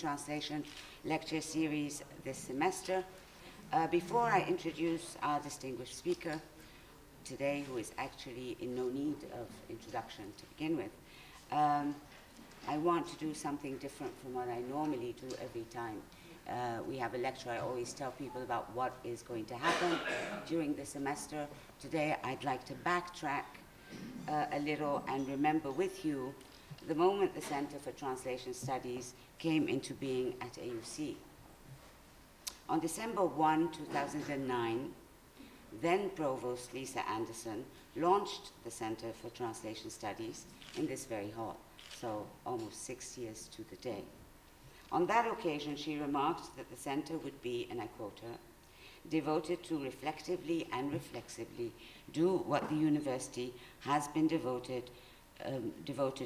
Translation lecture series this semester. Before I introduce our distinguished speaker today, who is actually in no need of introduction to begin with, I want to do something different from what I normally do every time. We have a lecture. I always tell people about what is going to happen during the semester. Today, I'd like to backtrack a little and remember with you the moment the Center for Translation Studies came into being at AUC. On December 1, 2009, then Provost Lisa Anderson launched the Center for Translation Studies in this very hall, so almost 6 years to the day. On that occasion, she remarked that the center would be, and I quote her, devoted to reflectively and reflexively do what the university has been devoted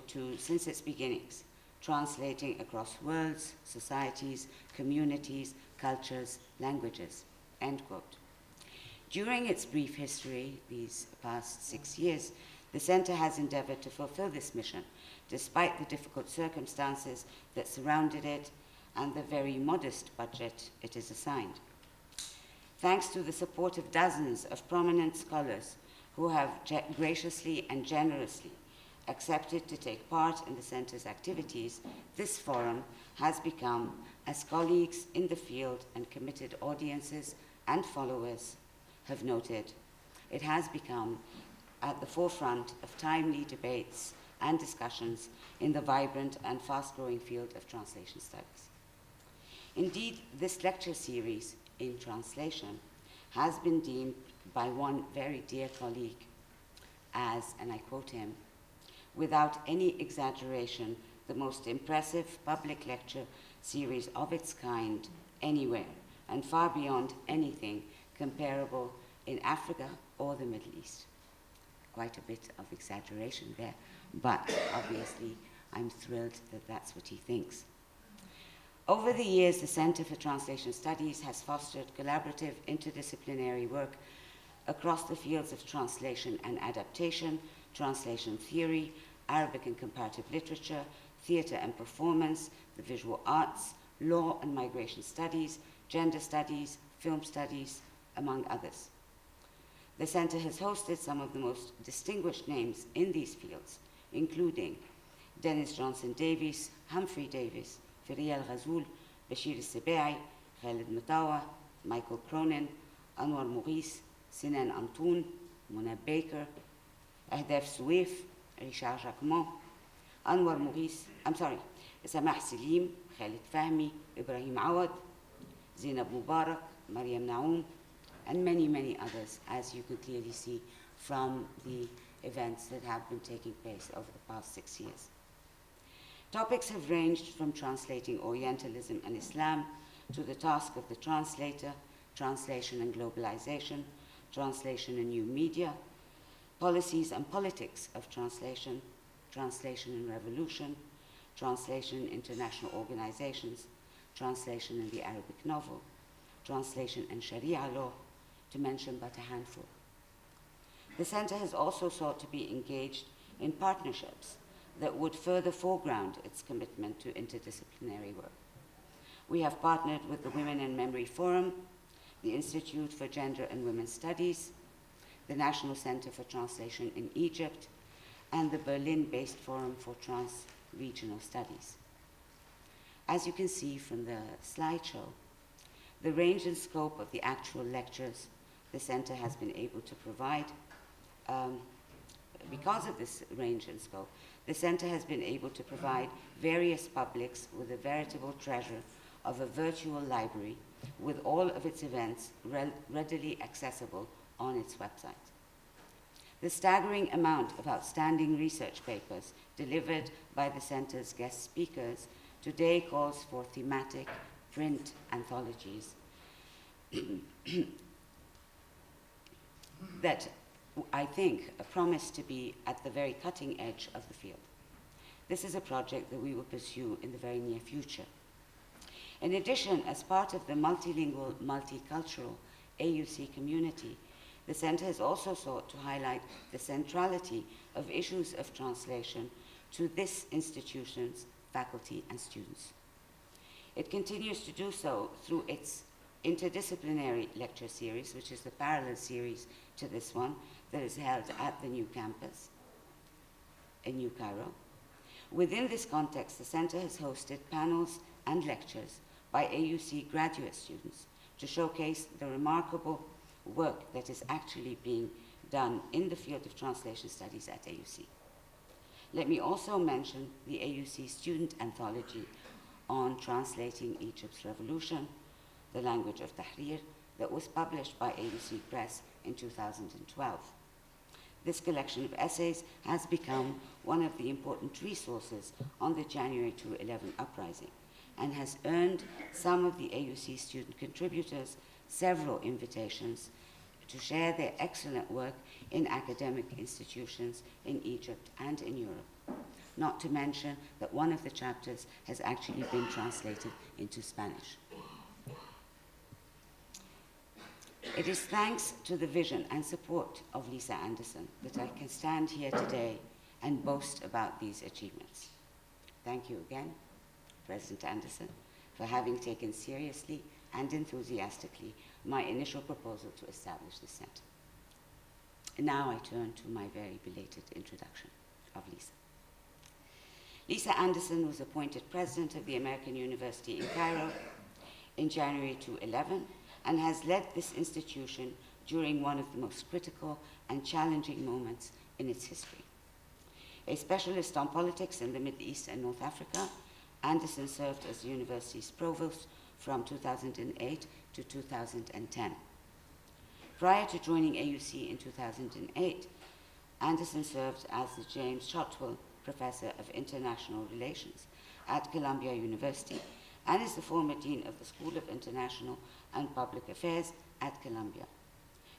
to since its beginnings, translating across worlds, societies, communities, cultures, languages, end quote. During its brief history, these past 6 years, the center has endeavored to fulfill this mission, despite the difficult circumstances that surrounded it and the very modest budget it is assigned. Thanks to the support of dozens of prominent scholars who have graciously and generously accepted to take part in the center's activities, this forum has become, as colleagues in the field and committed audiences and followers have noted, it has become at the forefront of timely debates and discussions in the vibrant and fast-growing field of translation studies. Indeed, this lecture series in translation has been deemed by one very dear colleague as, and I quote him, without any exaggeration, the most impressive public lecture series of its kind anywhere, and far beyond anything comparable in Africa or the Middle East. Quite a bit of exaggeration there, but obviously I'm thrilled that that's what he thinks. Over the years, the Center for Translation Studies has fostered collaborative interdisciplinary work across the fields of translation and adaptation, translation theory, Arabic and comparative literature, theater and performance, the visual arts, law and migration studies, gender studies, film studies, among others. The center has hosted some of the most distinguished names in these fields, including Dennis Johnson Davis, Humphrey Davis, Ferial Ghazul, Bashir Sebai, Khalid Mutawa, Michael Cronin, Anwar Maurice, Sinan Antoun, Mona Baker, Ahdaf Souif, Richard Jacquemont, Anwar Maurice, Samah Salim, Khalid Fahmi, Ibrahim Awad, Zainab Mubarak, Mariam Naoum, and many, many others, as you can clearly see from the events that have been taking place over the past 6 years. Topics have ranged from translating Orientalism and Islam to the task of the translator, translation and globalization, translation and new media, policies and politics of translation, translation and revolution, translation in international organizations, translation in the Arabic novel, translation and Sharia law, to mention but a handful. The center has also sought to be engaged in partnerships that would further foreground its commitment to interdisciplinary work. We have partnered with the Women in Memory Forum, the Institute for Gender and Women's Studies, the National Center for Translation in Egypt, and the Berlin-based Forum for Trans-Regional Studies. As you can see from the slideshow, the range and scope of the actual lectures the center has been able to provide, because of this range and scope, the center has been able to provide various publics with a veritable treasure of a virtual library with all of its events readily accessible on its website. The staggering amount of outstanding research papers delivered by the center's guest speakers today calls for thematic print anthologies that I think promise to be at the very cutting edge of the field. This is a project that we will pursue in the very near future. In addition, as part of the multilingual, multicultural AUC community, the center has also sought to highlight the centrality of issues of translation to this institution's faculty and students. It continues to do so through its interdisciplinary lecture series, which is the parallel series to this one, that is held at the new campus in New Cairo. Within this context, the center has hosted panels and lectures by AUC graduate students to showcase the remarkable work that is actually being done in the field of translation studies at AUC. Let me also mention the AUC student anthology on translating Egypt's revolution, the language of Tahrir, that was published by AUC Press in 2012. This collection of essays has become one of the important resources on the January 2011 uprising and has earned some of the AUC student contributors several invitations to share their excellent work in academic institutions in Egypt and in Europe. Not to mention that one of the chapters has actually been translated into Spanish. It is thanks to the vision and support of Lisa Anderson that I can stand here today and boast about these achievements. Thank you again, President Anderson, for having taken seriously and enthusiastically my initial proposal to establish the center. And now I turn to my very belated introduction of Lisa. Lisa Anderson was appointed president of the American University in Cairo in January 2011 and has led this institution during one of the most critical and challenging moments in its history. A specialist on politics in the Middle East and North Africa, Anderson served as the university's provost from 2008 to 2010. Prior to joining AUC in 2008, Anderson served as the James Shotwell Professor of International Relations at Columbia University and is the former dean of the School of International and Public Affairs at Columbia.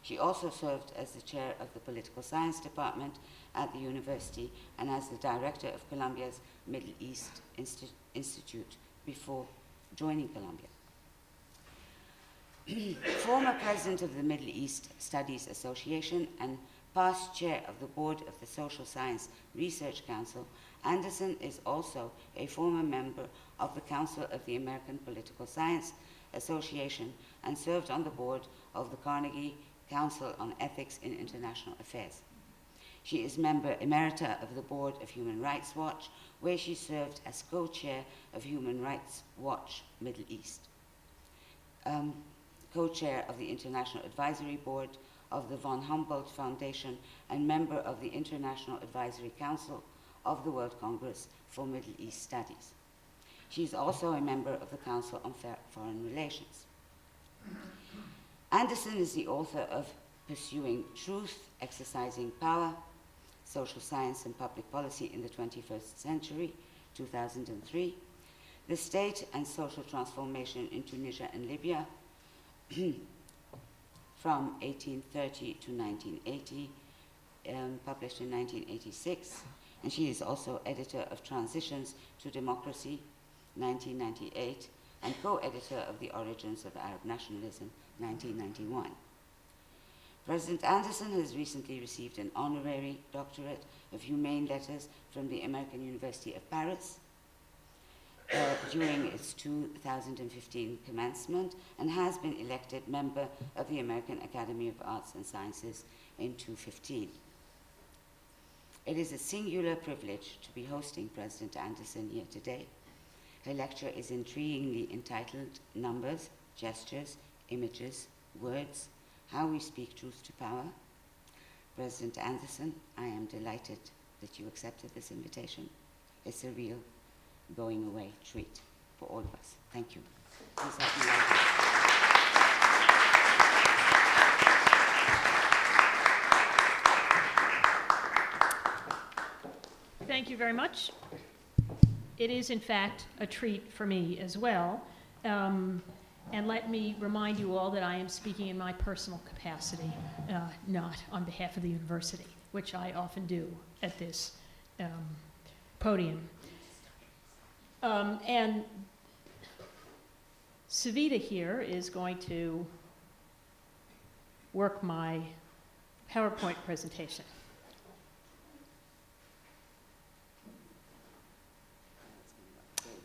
She also served as the chair of the Political Science Department at the university and as the director of Columbia's Middle East Institute before joining Columbia. Former president of the Middle East Studies Association and past chair of the board of the Social Science Research Council, Anderson is also a former member of the Council of the American Political Science Association and served on the board of the Carnegie Council on Ethics in International Affairs. She is member emerita of the board of Human Rights Watch, where she served as co-chair of Human Rights Watch Middle East, co-chair of the International Advisory Board of the von Humboldt Foundation, and member of the International Advisory Council of the World Congress for Middle East Studies. She is also a member of the Council on Foreign Relations. Anderson is the author of Pursuing Truth, Exercising Power, Social Science and Public Policy in the 21st Century, 2003, The State and Social Transformation in Tunisia and Libya, from 1830 to 1980, published in 1986, and she is also editor of Transitions to Democracy, 1998, and co-editor of The Origins of Arab Nationalism, 1991. President Anderson has recently received an honorary doctorate of Humane Letters from the American University of Paris during its 2015 commencement and has been elected member of the American Academy of Arts and Sciences in 2015. It is a singular privilege to be hosting President Anderson here today. Her lecture is intriguingly entitled Numbers, Gestures, Images, Words, How We Speak Truth to Power. President Anderson, I am delighted that you accepted this invitation. It's a real going away treat for all of us. Thank you. Please help me welcome. Thank you very much. It is, in fact, a treat for me as well. And let me remind you all that I am speaking in my personal capacity, not on behalf of the university, which I often do at this podium. And Savita here is going to work my PowerPoint presentation.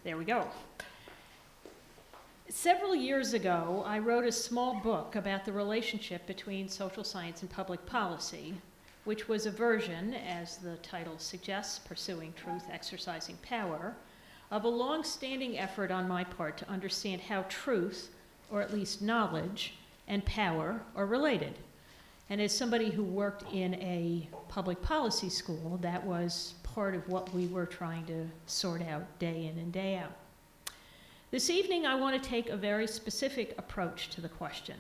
There we go. Several years ago, I wrote a small book about the relationship between social science and public policy, which was a version, as the title suggests, Pursuing Truth, Exercising Power, of a long-standing effort on my part to understand how truth, or at least knowledge, and power are related. And as somebody who worked in a public policy school, that was part of what we were trying to sort out day in and day out. This evening, I want to take a very specific approach to the question,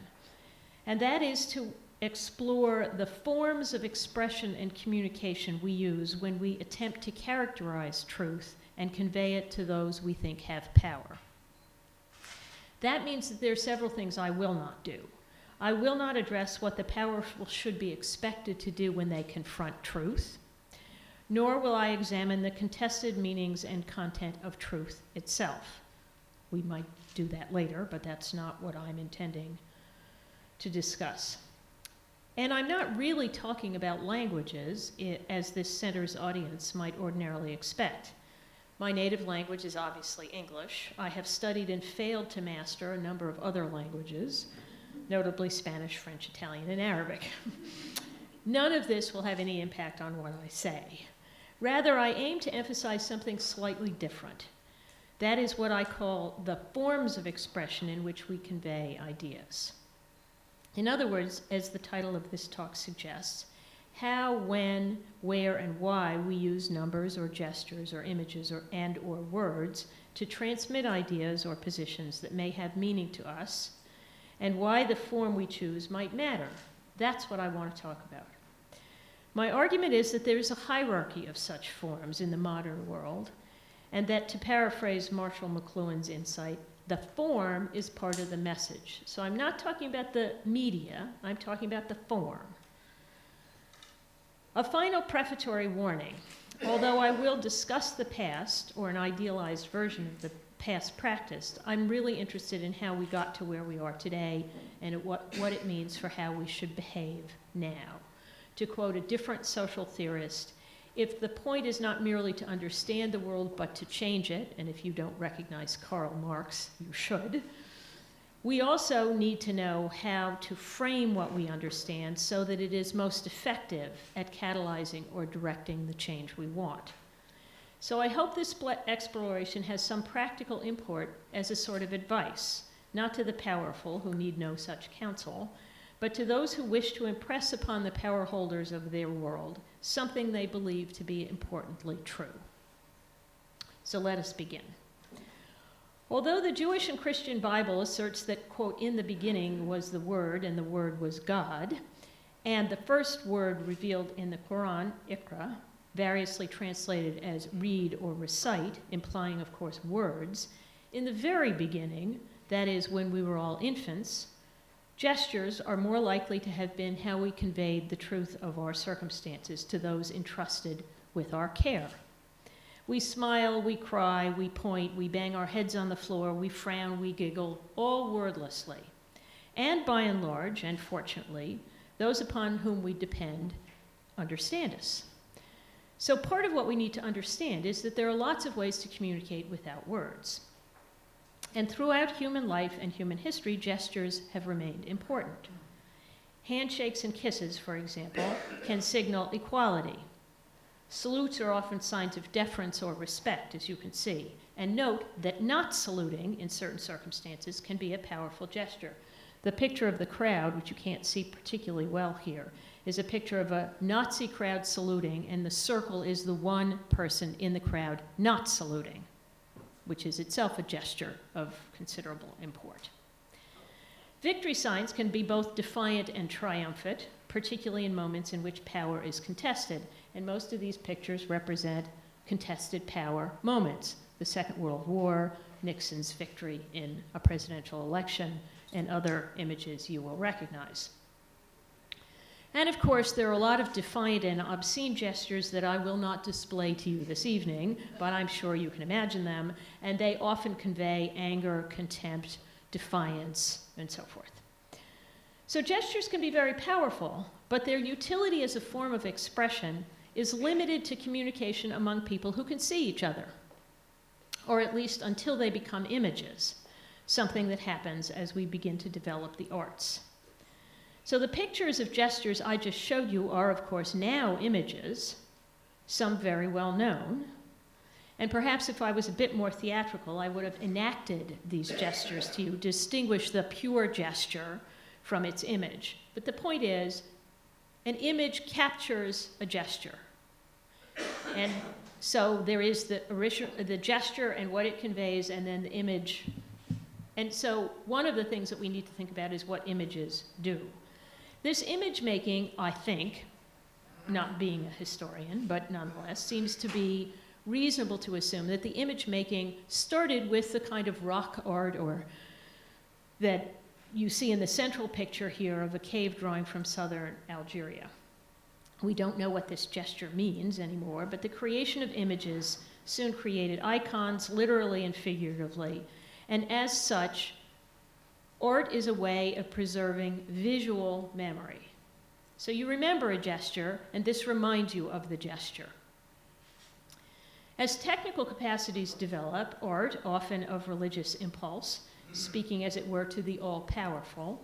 and that is to explore the forms of expression and communication we use when we attempt to characterize truth and convey it to those we think have power. That means that there are several things I will not do. I will not address what the powerful should be expected to do when they confront truth, nor will I examine the contested meanings and content of truth itself. We might do that later, but that's not what I'm intending to discuss. And I'm not really talking about languages, as this center's audience might ordinarily expect. My native language is obviously English. I have studied and failed to master a number of other languages, notably Spanish, French, Italian, and Arabic. None of this will have any impact on what I say. Rather, I aim to emphasize something slightly different. That is what I call the forms of expression in which we convey ideas. In other words, as the title of this talk suggests, how, when, where, and why we use numbers or gestures or images or words to transmit ideas or positions that may have meaning to us, and why the form we choose might matter. That's what I want to talk about. My argument is that there is a hierarchy of such forms in the modern world, and that, to paraphrase Marshall McLuhan's insight, the form is part of the message. So I'm not talking about the media, I'm talking about the form. A final prefatory warning. Although I will discuss the past, or an idealized version of the past practice, I'm really interested in how we got to where we are today and what it means for how we should behave now. To quote a different social theorist, if the point is not merely to understand the world but to change it, and if you don't recognize Karl Marx, you should, we also need to know how to frame what we understand so that it is most effective at catalyzing or directing the change we want. So I hope this exploration has some practical import as a sort of advice, not to the powerful who need no such counsel, but to those who wish to impress upon the power holders of their world something they believe to be importantly true. So let us begin. Although the Jewish and Christian Bible asserts that, quote, in the beginning was the Word, and the Word was God, and the first word revealed in the Quran, Iqra, variously translated as read or recite, implying, of course, words, in the very beginning, that is, when we were all infants, gestures are more likely to have been how we conveyed the truth of our circumstances to those entrusted with our care. We smile, we cry, we point, we bang our heads on the floor, we frown, we giggle, all wordlessly. And by and large, and fortunately, those upon whom we depend understand us. So part of what we need to understand is that there are lots of ways to communicate without words. And throughout human life and human history, gestures have remained important. Handshakes and kisses, for example, can signal equality. Salutes are often signs of deference or respect, as you can see. And note that not saluting, in certain circumstances, can be a powerful gesture. The picture of the crowd, which you can't see particularly well here, is a picture of a Nazi crowd saluting, and the circle is the one person in the crowd not saluting, which is itself a gesture of considerable import. Victory signs can be both defiant and triumphant, particularly in moments in which power is contested, and most of these pictures represent contested power moments. The Second World War, Nixon's victory in a presidential election, and other images you will recognize. And of course, there are a lot of defiant and obscene gestures that I will not display to you this evening, but I'm sure you can imagine them, and they often convey anger, contempt, defiance, and so forth. So gestures can be very powerful, but their utility as a form of expression is limited to communication among people who can see each other, or at least until they become images. something that happens as we begin to develop the arts. So the pictures of gestures I just showed you are, of course, now images, some very well known. And perhaps if I was a bit more theatrical, I would have enacted these gestures to you, distinguish the pure gesture from its image. But the point is, an image captures a gesture. And so there is the gesture and what it conveys, and then the image. And so one of the things that we need to think about is what images do. This image making, I think, not being a historian, but nonetheless, seems to be reasonable to assume that the image making started with the kind of rock art or that you see in the central picture here of a cave drawing from southern Algeria. We don't know what this gesture means anymore, but the creation of images soon created icons, literally and figuratively, and as such, art is a way of preserving visual memory. So you remember a gesture, and this reminds you of the gesture. As technical capacities develop, art, often of religious impulse, speaking as it were to the all-powerful,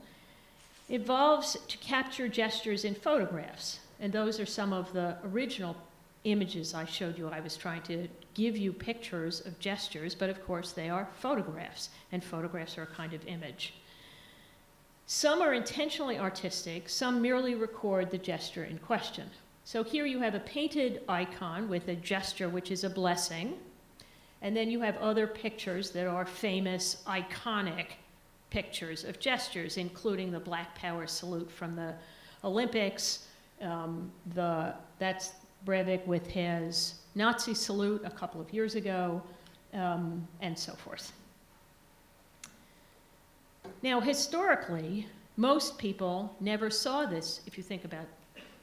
evolves to capture gestures in photographs. And those are some of the original images I showed you. I was trying to give you pictures of gestures, but of course they are photographs, and photographs are a kind of image. Some are intentionally artistic, some merely record the gesture in question. So here you have a painted icon with a gesture which is a blessing, and then you have other pictures that are famous, iconic pictures of gestures, including the Black Power salute from the Olympics. That's Breivik with his Nazi salute a couple of years ago, and so forth. Now, historically, most people never saw this, if you think about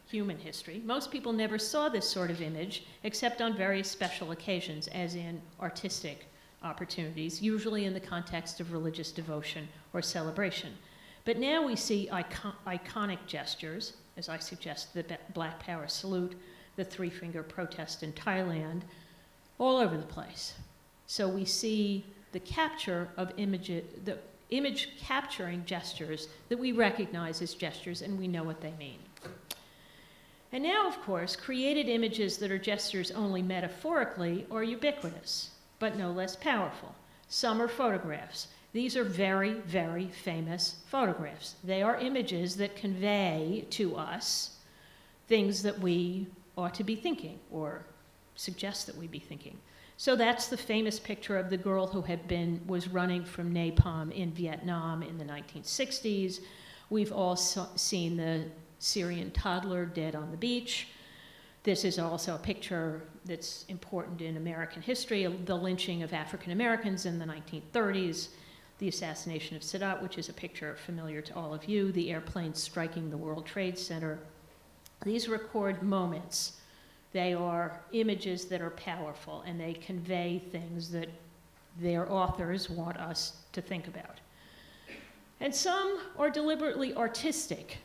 human history. Most people never saw this sort of image except on very special occasions, as in artistic opportunities, usually in the context of religious devotion or celebration. But now we see iconic gestures, as I suggest, the Black Power salute, the three-finger protest in Thailand, all over the place. So we see the capture of images, the image capturing gestures that we recognize as gestures, and we know what they mean. And now, of course, created images that are gestures only metaphorically are ubiquitous, but no less powerful. Some are photographs. These are very, very famous photographs. They are images that convey to us things that we ought to be thinking or suggest that we be thinking. So that's the famous picture of the girl who was running from napalm in Vietnam in the 1960s. We've all seen the Syrian toddler dead on the beach. This is also a picture that's important in American history, the lynching of African Americans in the 1930s, the assassination of Sadat, which is a picture familiar to all of you, the airplane striking the World Trade Center. These record moments. They are images that are powerful, and they convey things that their authors want us to think about. And some are deliberately artistic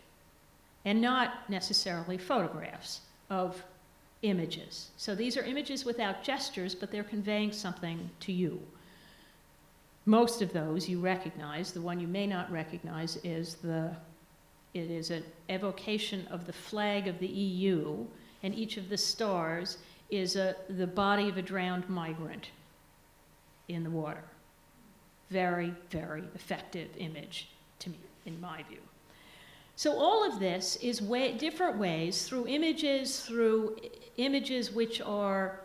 and not necessarily photographs of images. So these are images without gestures, but they're conveying something to you. Most of those you recognize. The one you may not recognize is it is an evocation of the flag of the EU, and each of the stars is the body of a drowned migrant in the water. Very, very effective image to me, in my view. So all of this is different ways, through images which are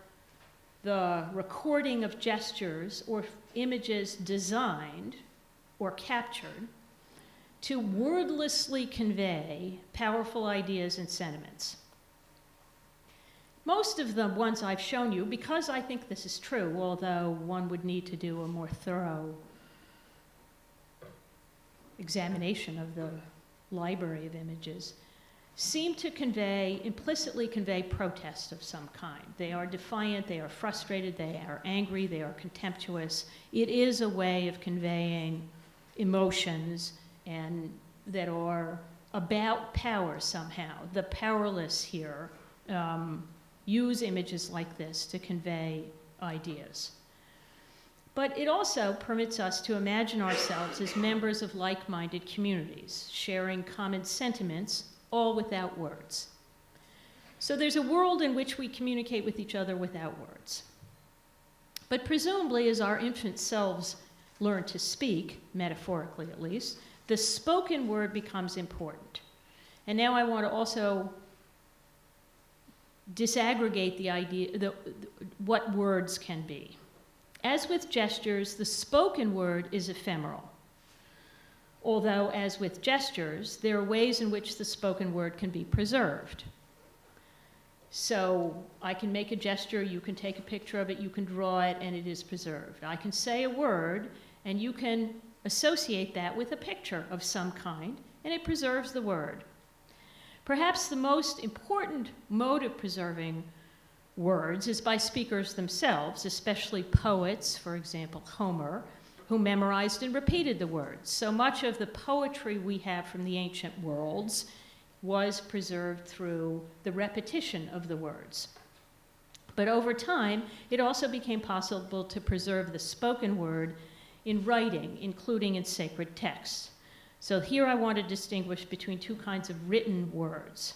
the recording of gestures or images designed or captured, to wordlessly convey powerful ideas and sentiments. Most of the ones I've shown you, because I think this is true, although one would need to do a more thorough examination of the library of images, seem to implicitly convey protest of some kind. They are defiant, they are frustrated, they are angry, they are contemptuous. It is a way of conveying emotions and that are about power somehow. The powerless here use images like this to convey ideas. But it also permits us to imagine ourselves as members of like-minded communities, sharing common sentiments, all without words. So there's a world in which we communicate with each other without words. But presumably, as our infant selves learn to speak, metaphorically at least, the spoken word becomes important. And now I want to also disaggregate the idea, what words can be. As with gestures, the spoken word is ephemeral. Although, as with gestures, there are ways in which the spoken word can be preserved. So I can make a gesture, you can take a picture of it, you can draw it, and it is preserved. I can say a word, and you can associate that with a picture of some kind, and it preserves the word. Perhaps the most important mode of preserving words is by speakers themselves, especially poets, for example, Homer, who memorized and repeated the words. So much of the poetry we have from the ancient worlds was preserved through the repetition of the words. But over time, it also became possible to preserve the spoken word in writing, including in sacred texts. So here I want to distinguish between two kinds of written words.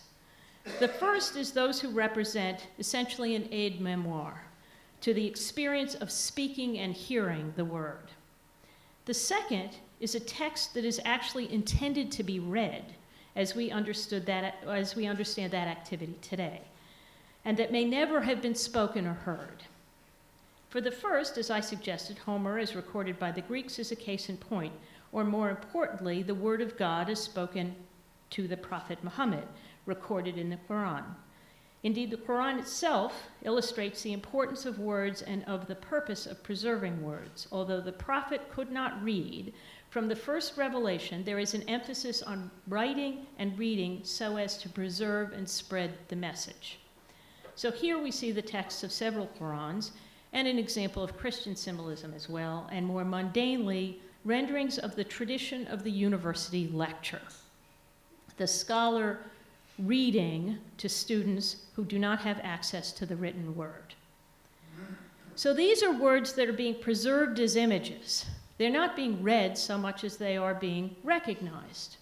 The first is those who represent essentially an aide-memoire to the experience of speaking and hearing the word. The second is a text that is actually intended to be read, as we understand that activity today, and that may never have been spoken or heard. For the first, as I suggested, Homer, as recorded by the Greeks, is a case in point, or more importantly, the word of God is spoken to the prophet Muhammad, recorded in the Quran. Indeed, the Quran itself illustrates the importance of words and of the purpose of preserving words. Although the prophet could not read, from the first revelation, there is an emphasis on writing and reading so as to preserve and spread the message. So here we see the texts of several Qurans and an example of Christian symbolism as well, and more mundanely, renderings of the tradition of the university lecture. The scholar reading to students who do not have access to the written word. So these are words that are being preserved as images. They're not being read so much as they are being recognized.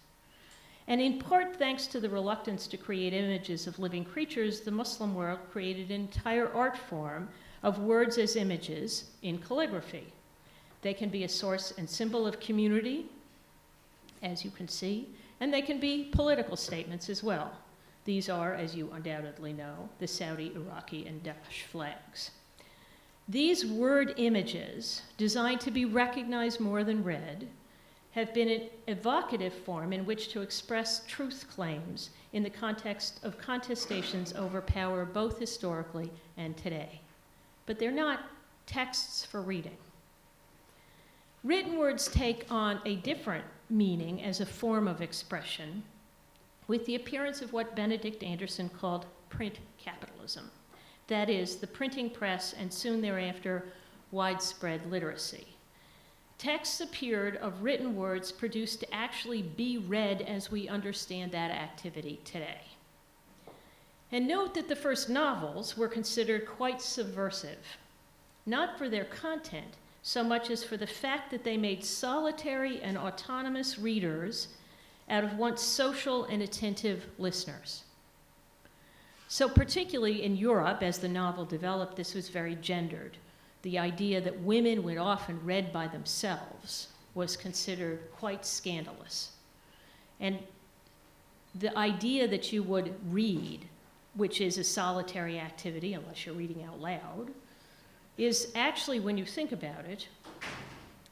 And in part, thanks to the reluctance to create images of living creatures, the Muslim world created an entire art form of words as images in calligraphy. They can be a source and symbol of community, as you can see, and they can be political statements as well. These are, as you undoubtedly know, the Saudi, Iraqi, and Daesh flags. These word images, designed to be recognized more than read, have been an evocative form in which to express truth claims in the context of contestations over power both historically and today. But they're not texts for reading. Written words take on a different meaning as a form of expression with the appearance of what Benedict Anderson called print capitalism. That is, the printing press and soon thereafter widespread literacy. Texts appeared of written words produced to actually be read as we understand that activity today. And note that the first novels were considered quite subversive, not for their content, so much as for the fact that they made solitary and autonomous readers out of once social and attentive listeners. So particularly in Europe, as the novel developed, this was very gendered. The idea that women would often read by themselves was considered quite scandalous. And the idea that you would read, which is a solitary activity, unless you're reading out loud, is actually, when you think about it,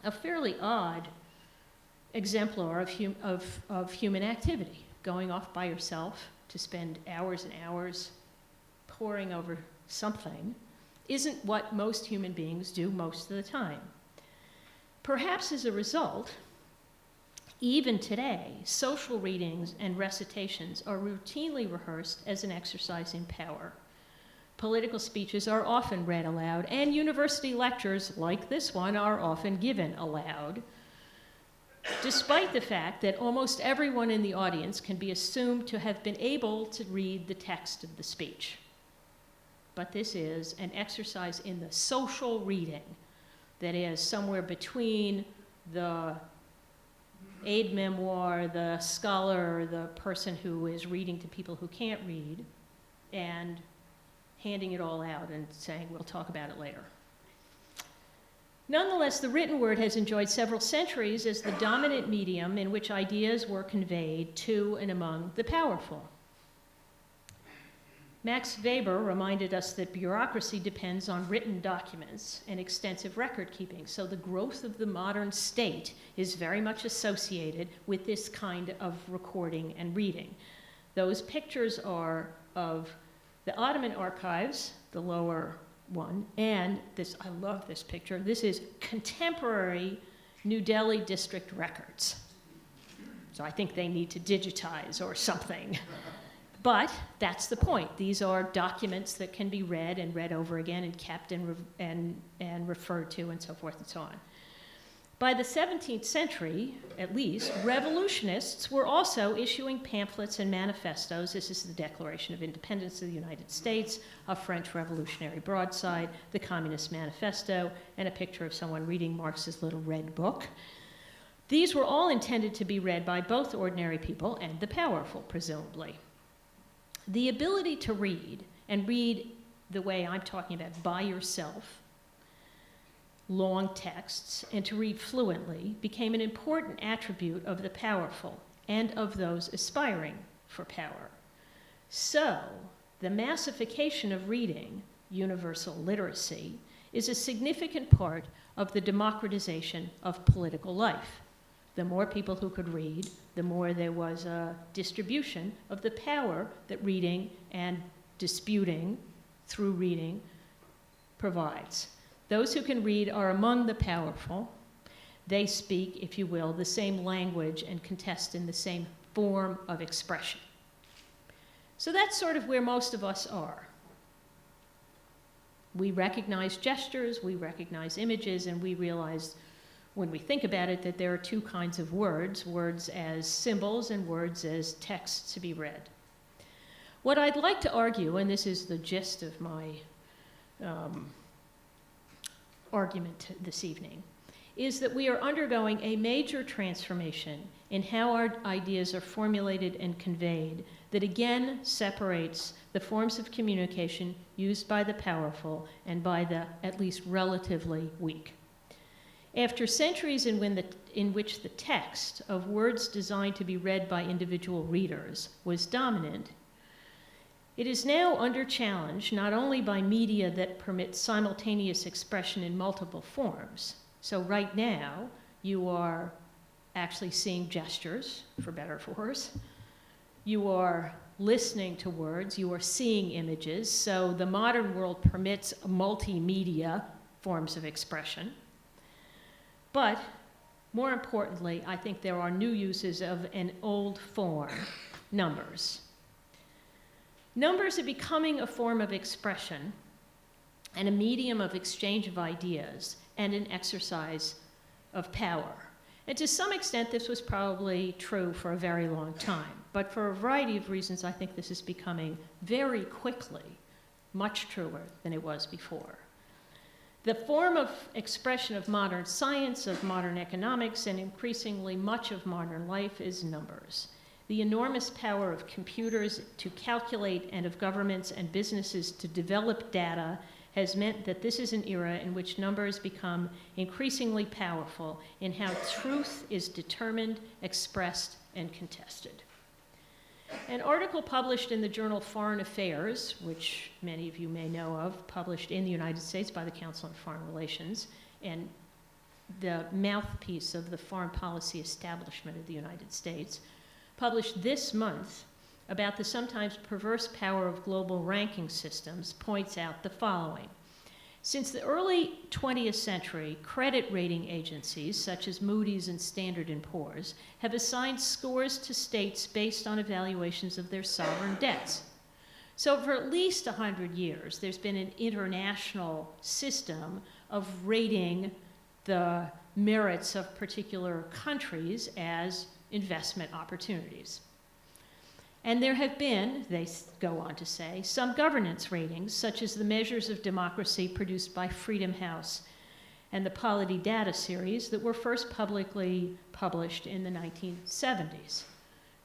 a fairly odd exemplar of human activity. Going off by yourself to spend hours and hours poring over something isn't what most human beings do most of the time. Perhaps as a result, even today, social readings and recitations are routinely rehearsed as an exercise in power. Political speeches are often read aloud, and university lectures, like this one, are often given aloud, despite the fact that almost everyone in the audience can be assumed to have been able to read the text of the speech. But this is an exercise in the social reading, that is somewhere between the aide memoir, the scholar, the person who is reading to people who can't read, and handing it all out and saying, we'll talk about it later. Nonetheless, the written word has enjoyed several centuries as the dominant medium in which ideas were conveyed to and among the powerful. Max Weber reminded us that bureaucracy depends on written documents and extensive record keeping, so the growth of the modern state is very much associated with this kind of recording and reading. Those pictures are of the Ottoman archives, the lower one, and this, I love this picture, this is contemporary New Delhi district records. So I think they need to digitize or something. But that's the point. These are documents that can be read and read over again and kept and referred to and so forth and so on. By the 17th century, at least, revolutionists were also issuing pamphlets and manifestos. This is the Declaration of Independence of the United States, a French Revolutionary broadside, the Communist Manifesto, and a picture of someone reading Marx's little red book. These were all intended to be read by both ordinary people and the powerful, presumably. The ability to read, and read the way I'm talking about by yourself, long texts, and to read fluently became an important attribute of the powerful and of those aspiring for power. So, the massification of reading, universal literacy, is a significant part of the democratization of political life. The more people who could read, the more there was a distribution of the power that reading and disputing through reading provides. Those who can read are among the powerful. They speak, if you will, the same language and contest in the same form of expression. So that's sort of where most of us are. We recognize gestures, we recognize images, and we realize when we think about it that there are two kinds of words, words as symbols and words as texts to be read. What I'd like to argue, and this is the gist of my argument this evening, is that we are undergoing a major transformation in how our ideas are formulated and conveyed that again separates the forms of communication used by the powerful and by the at least relatively weak. After centuries in which the text of words designed to be read by individual readers was dominant, it is now under challenge not only by media that permit simultaneous expression in multiple forms. So right now, you are actually seeing gestures, for better or for worse. You are listening to words, you are seeing images. So the modern world permits multimedia forms of expression. But more importantly, I think there are new uses of an old form, numbers. Numbers are becoming a form of expression and a medium of exchange of ideas and an exercise of power. And to some extent, this was probably true for a very long time. But for a variety of reasons, I think this is becoming very quickly much truer than it was before. The form of expression of modern science, of modern economics, and increasingly much of modern life is numbers. The enormous power of computers to calculate and of governments and businesses to develop data has meant that this is an era in which numbers become increasingly powerful in how truth is determined, expressed, and contested. An article published in the journal Foreign Affairs, which many of you may know of, published in the United States by the Council on Foreign Relations, and the mouthpiece of the foreign policy establishment of the United States, published this month about the sometimes perverse power of global ranking systems, points out the following. Since the early 20th century, credit rating agencies, such as Moody's and Standard & Poor's, have assigned scores to states based on evaluations of their sovereign debts. So for at least 100 years, there's been an international system of rating the merits of particular countries as investment opportunities. And there have been, they go on to say, some governance ratings, such as the measures of democracy produced by Freedom House and the Polity Data series that were first publicly published in the 1970s.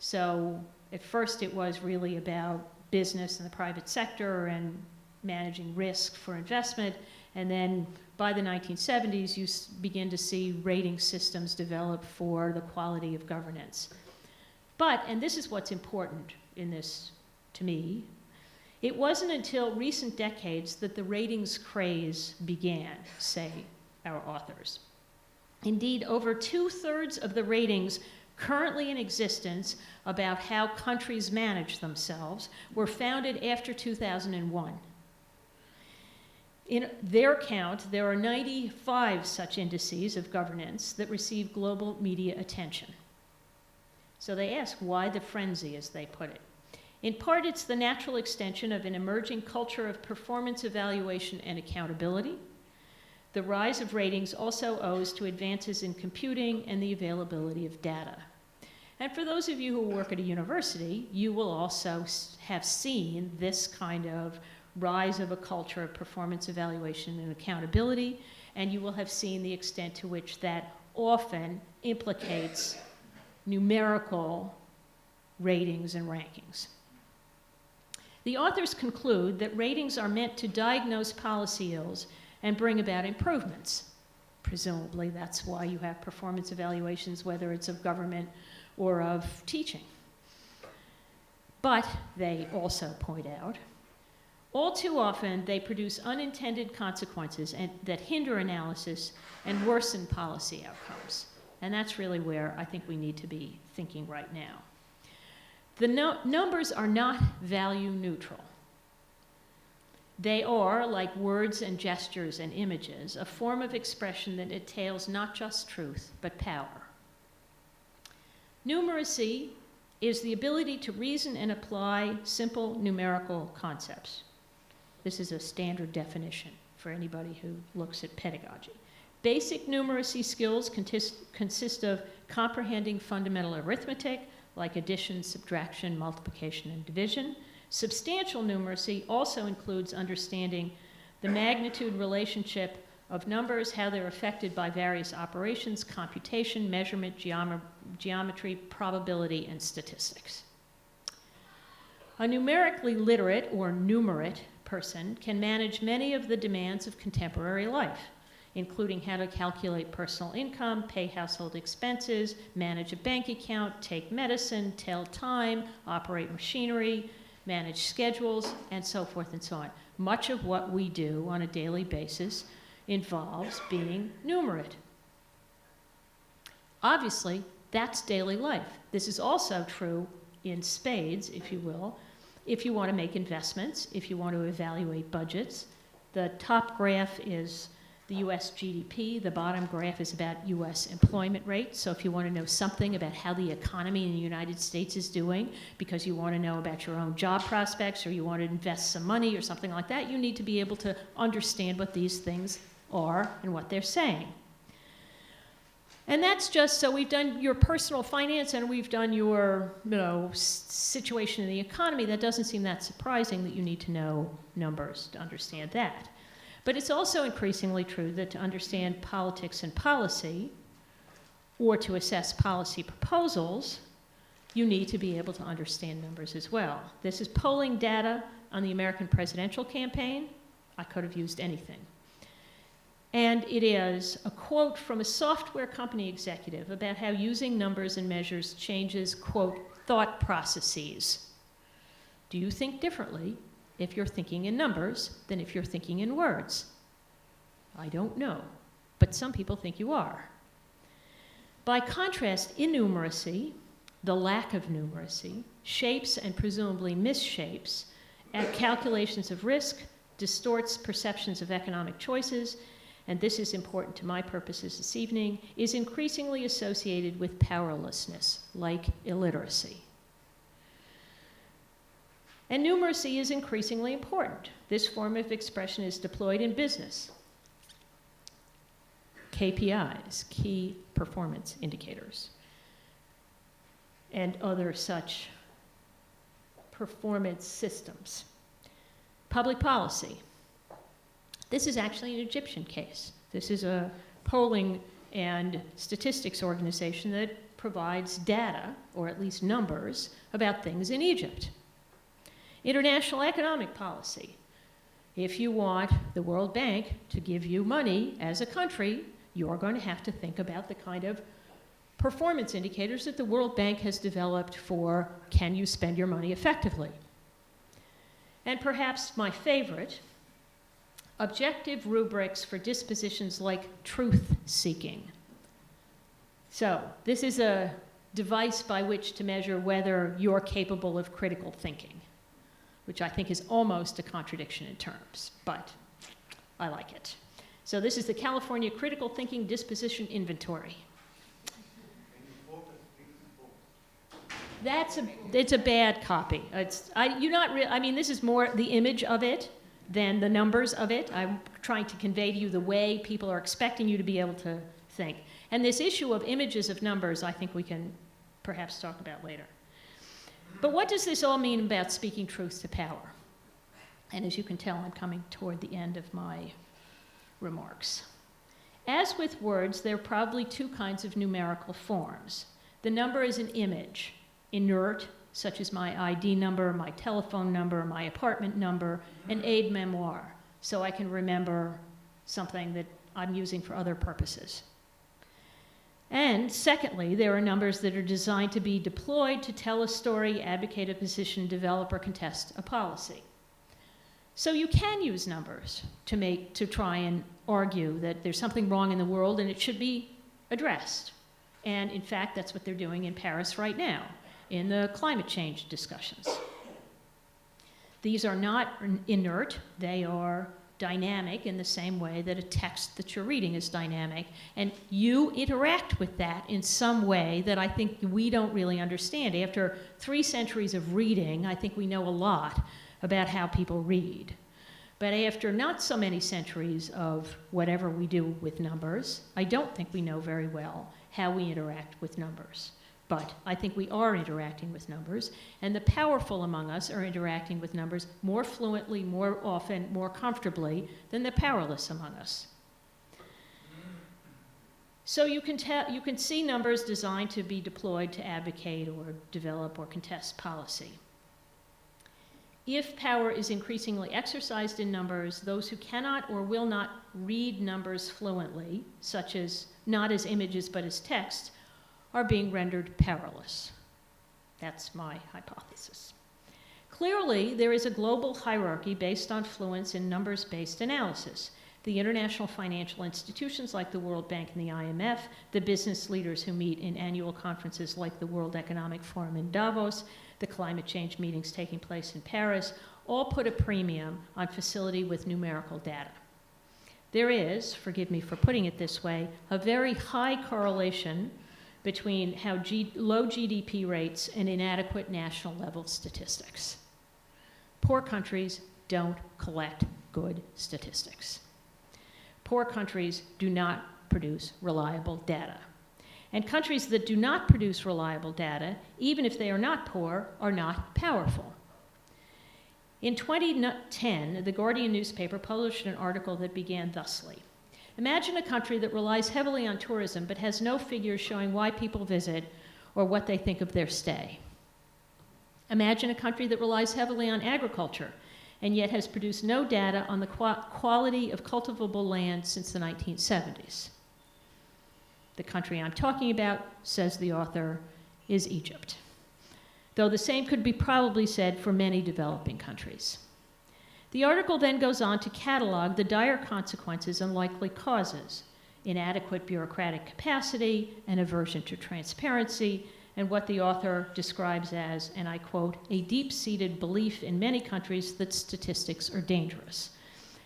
So at first it was really about business and the private sector and managing risk for investment, and then by the 1970s you begin to see rating systems develop for the quality of governance. But, and this is what's important in this to me, it wasn't until recent decades that the ratings craze began, say our authors. Indeed, over 2/3 of the ratings currently in existence about how countries manage themselves were founded after 2001. In their count, there are 95 such indices of governance that receive global media attention. So they ask, why the frenzy, as they put it? In part, it's the natural extension of an emerging culture of performance evaluation and accountability. The rise of ratings also owes to advances in computing and the availability of data. And for those of you who work at a university, you will also have seen this kind of rise of a culture of performance evaluation and accountability, and you will have seen the extent to which that often implicates numerical ratings and rankings. The authors conclude that ratings are meant to diagnose policy ills and bring about improvements. Presumably, that's why you have performance evaluations, whether it's of government or of teaching. But they also point out, all too often they produce unintended consequences that hinder analysis and worsen policy outcomes. And that's really where I think we need to be thinking right now. The numbers are not value neutral. They are, like words and gestures and images, a form of expression that entails not just truth, but power. Numeracy is the ability to reason and apply simple numerical concepts. This is a standard definition for anybody who looks at pedagogy. Basic numeracy skills consist of comprehending fundamental arithmetic, like addition, subtraction, multiplication, and division. Substantial numeracy also includes understanding the magnitude relationship of numbers, how they're affected by various operations, computation, measurement, geometry, probability, and statistics. A numerically literate or numerate person can manage many of the demands of contemporary life, including how to calculate personal income, pay household expenses, manage a bank account, take medicine, tell time, operate machinery, manage schedules, and so forth and so on. Much of what we do on a daily basis involves being numerate. Obviously, that's daily life. This is also true in spades, if you will, if you want to make investments, if you want to evaluate budgets. The top graph is the US GDP. The bottom graph is about US employment rate. So if you want to know something about how the economy in the United States is doing, because you want to know about your own job prospects or you want to invest some money or something like that, you need to be able to understand what these things are and what they're saying. And that's just, so we've done your personal finance and we've done your, situation in the economy. That doesn't seem that surprising that you need to know numbers to understand that. But it's also increasingly true that to understand politics and policy, or to assess policy proposals, you need to be able to understand numbers as well. This is polling data on the American presidential campaign. I could have used anything. And it is a quote from a software company executive about how using numbers and measures changes, quote, thought processes. Do you think differently if you're thinking in numbers than if you're thinking in words? I don't know, but some people think you are. By contrast, innumeracy, the lack of numeracy, shapes and presumably misshapes calculations of risk, distorts perceptions of economic choices, and this is important to my purposes this evening, is increasingly associated with powerlessness, like illiteracy. And numeracy is increasingly important. This form of expression is deployed in business. KPIs, key performance indicators, and other such performance systems. Public policy. This is actually an Egyptian case. This is a polling and statistics organization that provides data, or at least numbers, about things in Egypt. International economic policy. If you want the World Bank to give you money as a country, you're going to have to think about the kind of performance indicators that the World Bank has developed for can you spend your money effectively. And perhaps my favorite, objective rubrics for dispositions like truth-seeking. So this is a device by which to measure whether you're capable of critical thinking, which I think is almost a contradiction in terms, but I like it. So this is the California Critical Thinking Disposition Inventory. It's a bad copy. This is more the image of it than the numbers of it. I'm trying to convey to you the way people are expecting you to be able to think. And this issue of images of numbers, I think we can perhaps talk about later. But what does this all mean about speaking truth to power? And as you can tell, I'm coming toward the end of my remarks. As with words, there are probably two kinds of numerical forms. The number is an image, inert, such as my ID number, my telephone number, my apartment number, an aide-memoire, so I can remember something that I'm using for other purposes. And secondly, there are numbers that are designed to be deployed to tell a story, advocate a position, develop or contest a policy. So you can use numbers to try and argue that there's something wrong in the world and it should be addressed. And in fact, that's what they're doing in Paris right now in the climate change discussions. These are not inert, they are dynamic in the same way that a text that you're reading is dynamic, and you interact with that in some way that I think we don't really understand. After 3 centuries of reading, I think we know a lot about how people read. But after not so many centuries of whatever we do with numbers, I don't think we know very well how we interact with numbers. But I think we are interacting with numbers, and the powerful among us are interacting with numbers more fluently, more often, more comfortably than the powerless among us. So you can see numbers designed to be deployed to advocate or develop or contest policy. If power is increasingly exercised in numbers, those who cannot or will not read numbers fluently, such as not as images but as text, are being rendered powerless. That's my hypothesis. Clearly, there is a global hierarchy based on fluence in numbers-based analysis. The international financial institutions like the World Bank and the IMF, the business leaders who meet in annual conferences like the World Economic Forum in Davos, the climate change meetings taking place in Paris, all put a premium on facility with numerical data. There is, forgive me for putting it this way, a very high correlation between how low GDP rates and inadequate national level statistics. Poor countries don't collect good statistics. Poor countries do not produce reliable data. And countries that do not produce reliable data, even if they are not poor, are not powerful. In 2010, the Guardian newspaper published an article that began thusly. Imagine a country that relies heavily on tourism but has no figures showing why people visit or what they think of their stay. Imagine a country that relies heavily on agriculture and yet has produced no data on the quality of cultivable land since the 1970s. The country I'm talking about, says the author, is Egypt, though the same could be probably said for many developing countries. The article then goes on to catalog the dire consequences and likely causes: inadequate bureaucratic capacity, an aversion to transparency, and what the author describes as, and I quote, a deep-seated belief in many countries that statistics are dangerous.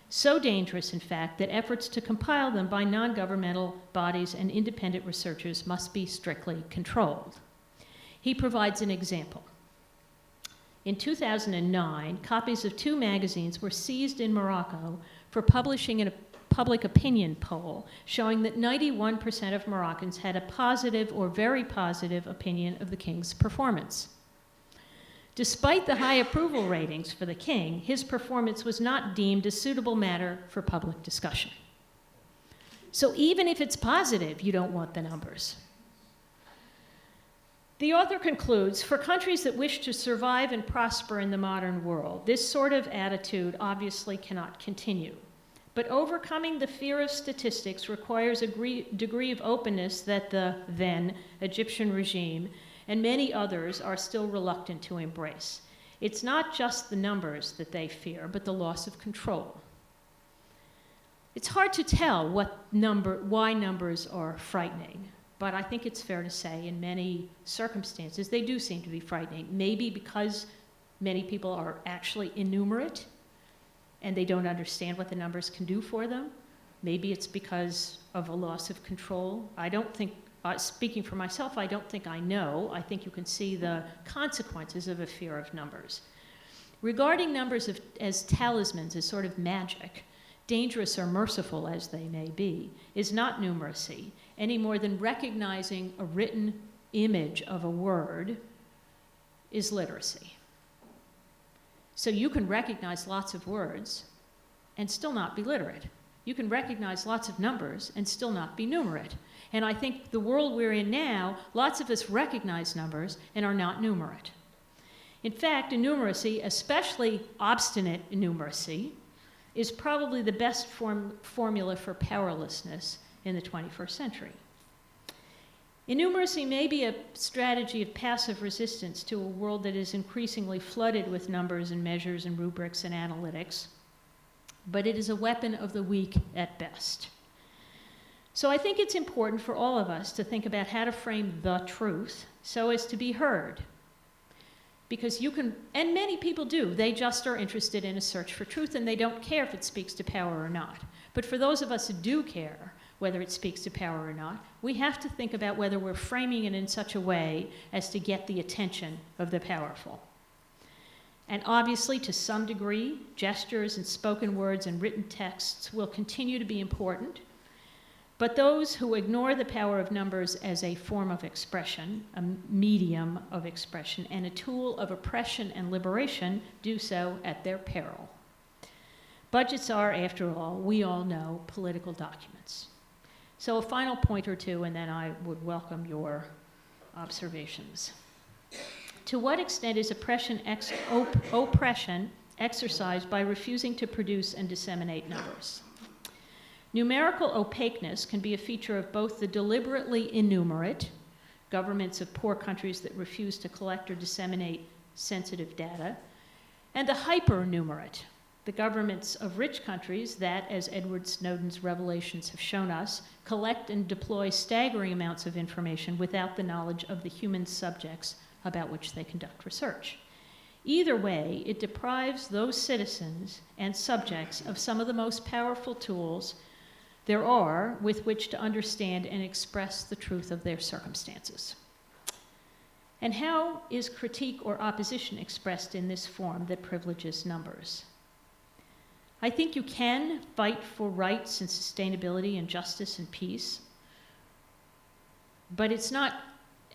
So dangerous, in fact, that efforts to compile them by non-governmental bodies and independent researchers must be strictly controlled. He provides an example. In 2009, copies of 2 magazines were seized in Morocco for publishing in a public opinion poll showing that 91% of Moroccans had a positive or very positive opinion of the king's performance. Despite the high approval ratings for the king, his performance was not deemed a suitable matter for public discussion. So even if it's positive, you don't want the numbers. The author concludes, for countries that wish to survive and prosper in the modern world, this sort of attitude obviously cannot continue. But overcoming the fear of statistics requires a degree of openness that the then Egyptian regime and many others are still reluctant to embrace. It's not just the numbers that they fear, but the loss of control. It's hard to tell why numbers are frightening, but I think it's fair to say in many circumstances they do seem to be frightening. Maybe because many people are actually innumerate and they don't understand what the numbers can do for them. Maybe it's because of a loss of control. I don't think, speaking for myself, I don't think I know. I think you can see the consequences of a fear of numbers. Regarding numbers as talismans, as sort of magic, dangerous or merciful as they may be, is not numeracy, any more than recognizing a written image of a word is literacy. So you can recognize lots of words and still not be literate. You can recognize lots of numbers and still not be numerate. And I think the world we're in now, lots of us recognize numbers and are not numerate. In fact, innumeracy, especially obstinate innumeracy, is probably the best formula for powerlessness in the 21st century. Innumeracy may be a strategy of passive resistance to a world that is increasingly flooded with numbers and measures and rubrics and analytics, but it is a weapon of the weak at best. So I think it's important for all of us to think about how to frame the truth so as to be heard. Because you can, and many people do, they just are interested in a search for truth and they don't care if it speaks to power or not. But for those of us who do care, whether it speaks to power or not, we have to think about whether we're framing it in such a way as to get the attention of the powerful. And obviously, to some degree, gestures and spoken words and written texts will continue to be important, but those who ignore the power of numbers as a form of expression, a medium of expression, and a tool of oppression and liberation do so at their peril. Budgets are, after all, we all know, political documents. So a final point or two, and then I would welcome your observations. To what extent is oppression exercised by refusing to produce and disseminate numbers? Numerical opaqueness can be a feature of both the deliberately innumerate, governments of poor countries that refuse to collect or disseminate sensitive data, and the hypernumerate, the governments of rich countries that, as Edward Snowden's revelations have shown us, collect and deploy staggering amounts of information without the knowledge of the human subjects about which they conduct research. Either way, it deprives those citizens and subjects of some of the most powerful tools there are with which to understand and express the truth of their circumstances. And how is critique or opposition expressed in this form that privileges numbers? I think you can fight for rights and sustainability and justice and peace, but it's not,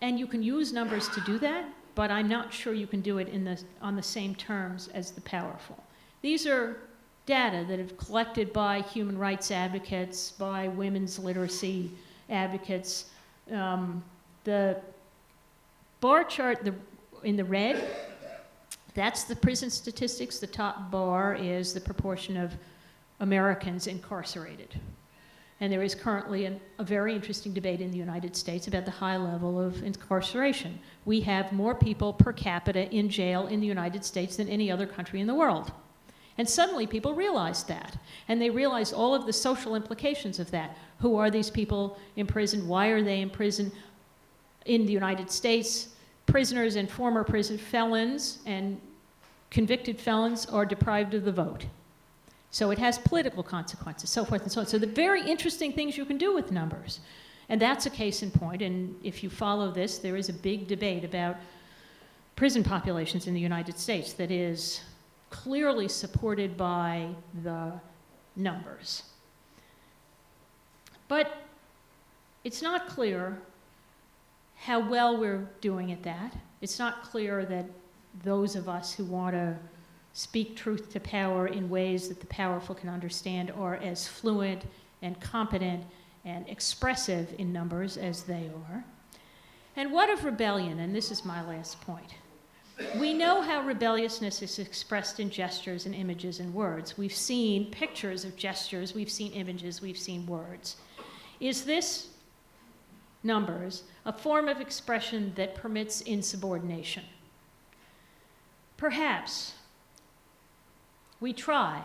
and you can use numbers to do that, but I'm not sure you can do it on the same terms as the powerful. These are data that have collected by human rights advocates, by women's literacy advocates. The bar chart in the red, that's the prison statistics. The top bar is the proportion of Americans incarcerated. And there is currently a very interesting debate in the United States about the high level of incarceration. We have more people per capita in jail in the United States than any other country in the world. And suddenly people realized that. And they realized all of the social implications of that. Who are these people in prison? Why are they in prison? In the United States, prisoners and former prison felons and convicted felons are deprived of the vote. So it has political consequences, so forth and so on. So the very interesting things you can do with numbers. And that's a case in point. And if you follow this, there is a big debate about prison populations in the United States that is clearly supported by the numbers. But it's not clear how well we're doing at that. It's not clear that those of us who want to speak truth to power in ways that the powerful can understand are as fluent and competent and expressive in numbers as they are? And what of rebellion? And this is my last point. We know how rebelliousness is expressed in gestures and images and words. We've seen pictures of gestures, we've seen images, we've seen words. Is this, numbers, a form of expression that permits insubordination? Perhaps. We try.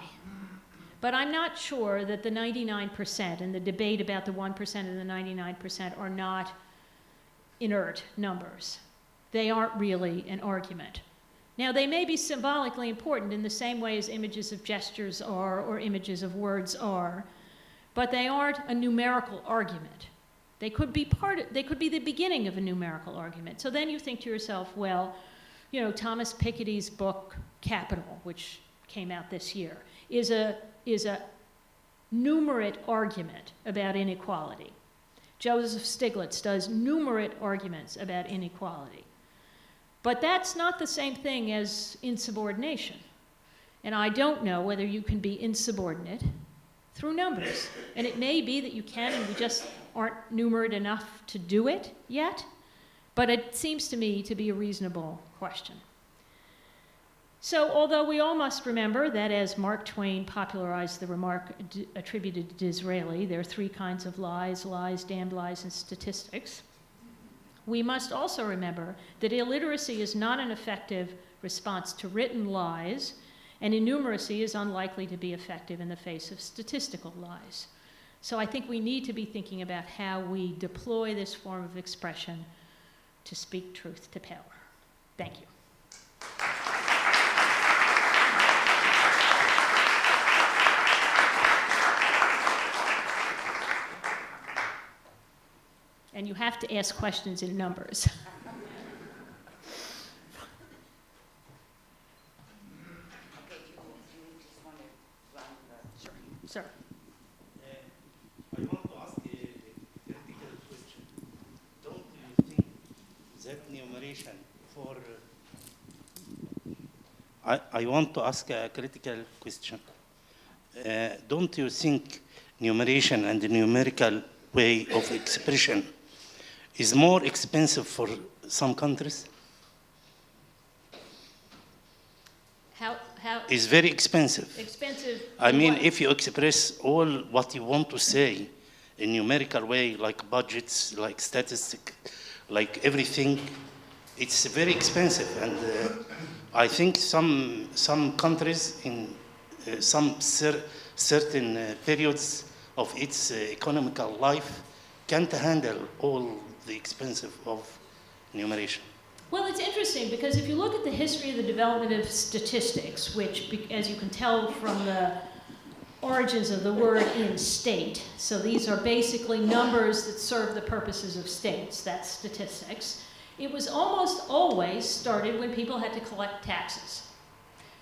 But I'm not sure that the 99% and the debate about the 1% and the 99% are not inert numbers. They aren't really an argument. Now, they may be symbolically important in the same way as images of gestures are or images of words are, but they aren't a numerical argument. They could be they could be the beginning of a numerical argument. So then you think to yourself, well, you know, Thomas Piketty's book, Capital, which came out this year, is a numerate argument about inequality. Joseph Stiglitz does numerate arguments about inequality. But that's not the same thing as insubordination. And I don't know whether you can be insubordinate through numbers. And it may be that you can, and we just aren't numerate enough to do it yet. But it seems to me to be a reasonable question. So although we all must remember that as Mark Twain popularized the remark attributed to Disraeli, there are three kinds of lies, lies, damned lies, and statistics, we must also remember that illiteracy is not an effective response to written lies, and innumeracy is unlikely to be effective in the face of statistical lies. So I think we need to be thinking about how we deploy this form of expression to speak truth to power. Thank you. And you have to ask questions in numbers. Okay, do you just want to run the... Sure. Sir. I want to ask a critical question. Don't you think that numeration for... I want to ask a critical question. Don't you think numeration and the numerical way of expression is more expensive for some countries? How It's very expensive. expensive? I mean, what? if you express all what you want to say in numerical way, like budgets, like statistic, like everything, it's very expensive. And I think some countries in some certain periods of its economical life can't handle all the expensive of numeration. Well, it's interesting because if you look at the history of the development of statistics, which, as you can tell from the origins of the word in state, so these are basically numbers that serve the purposes of states, that's statistics, it was almost always started when people had to collect taxes.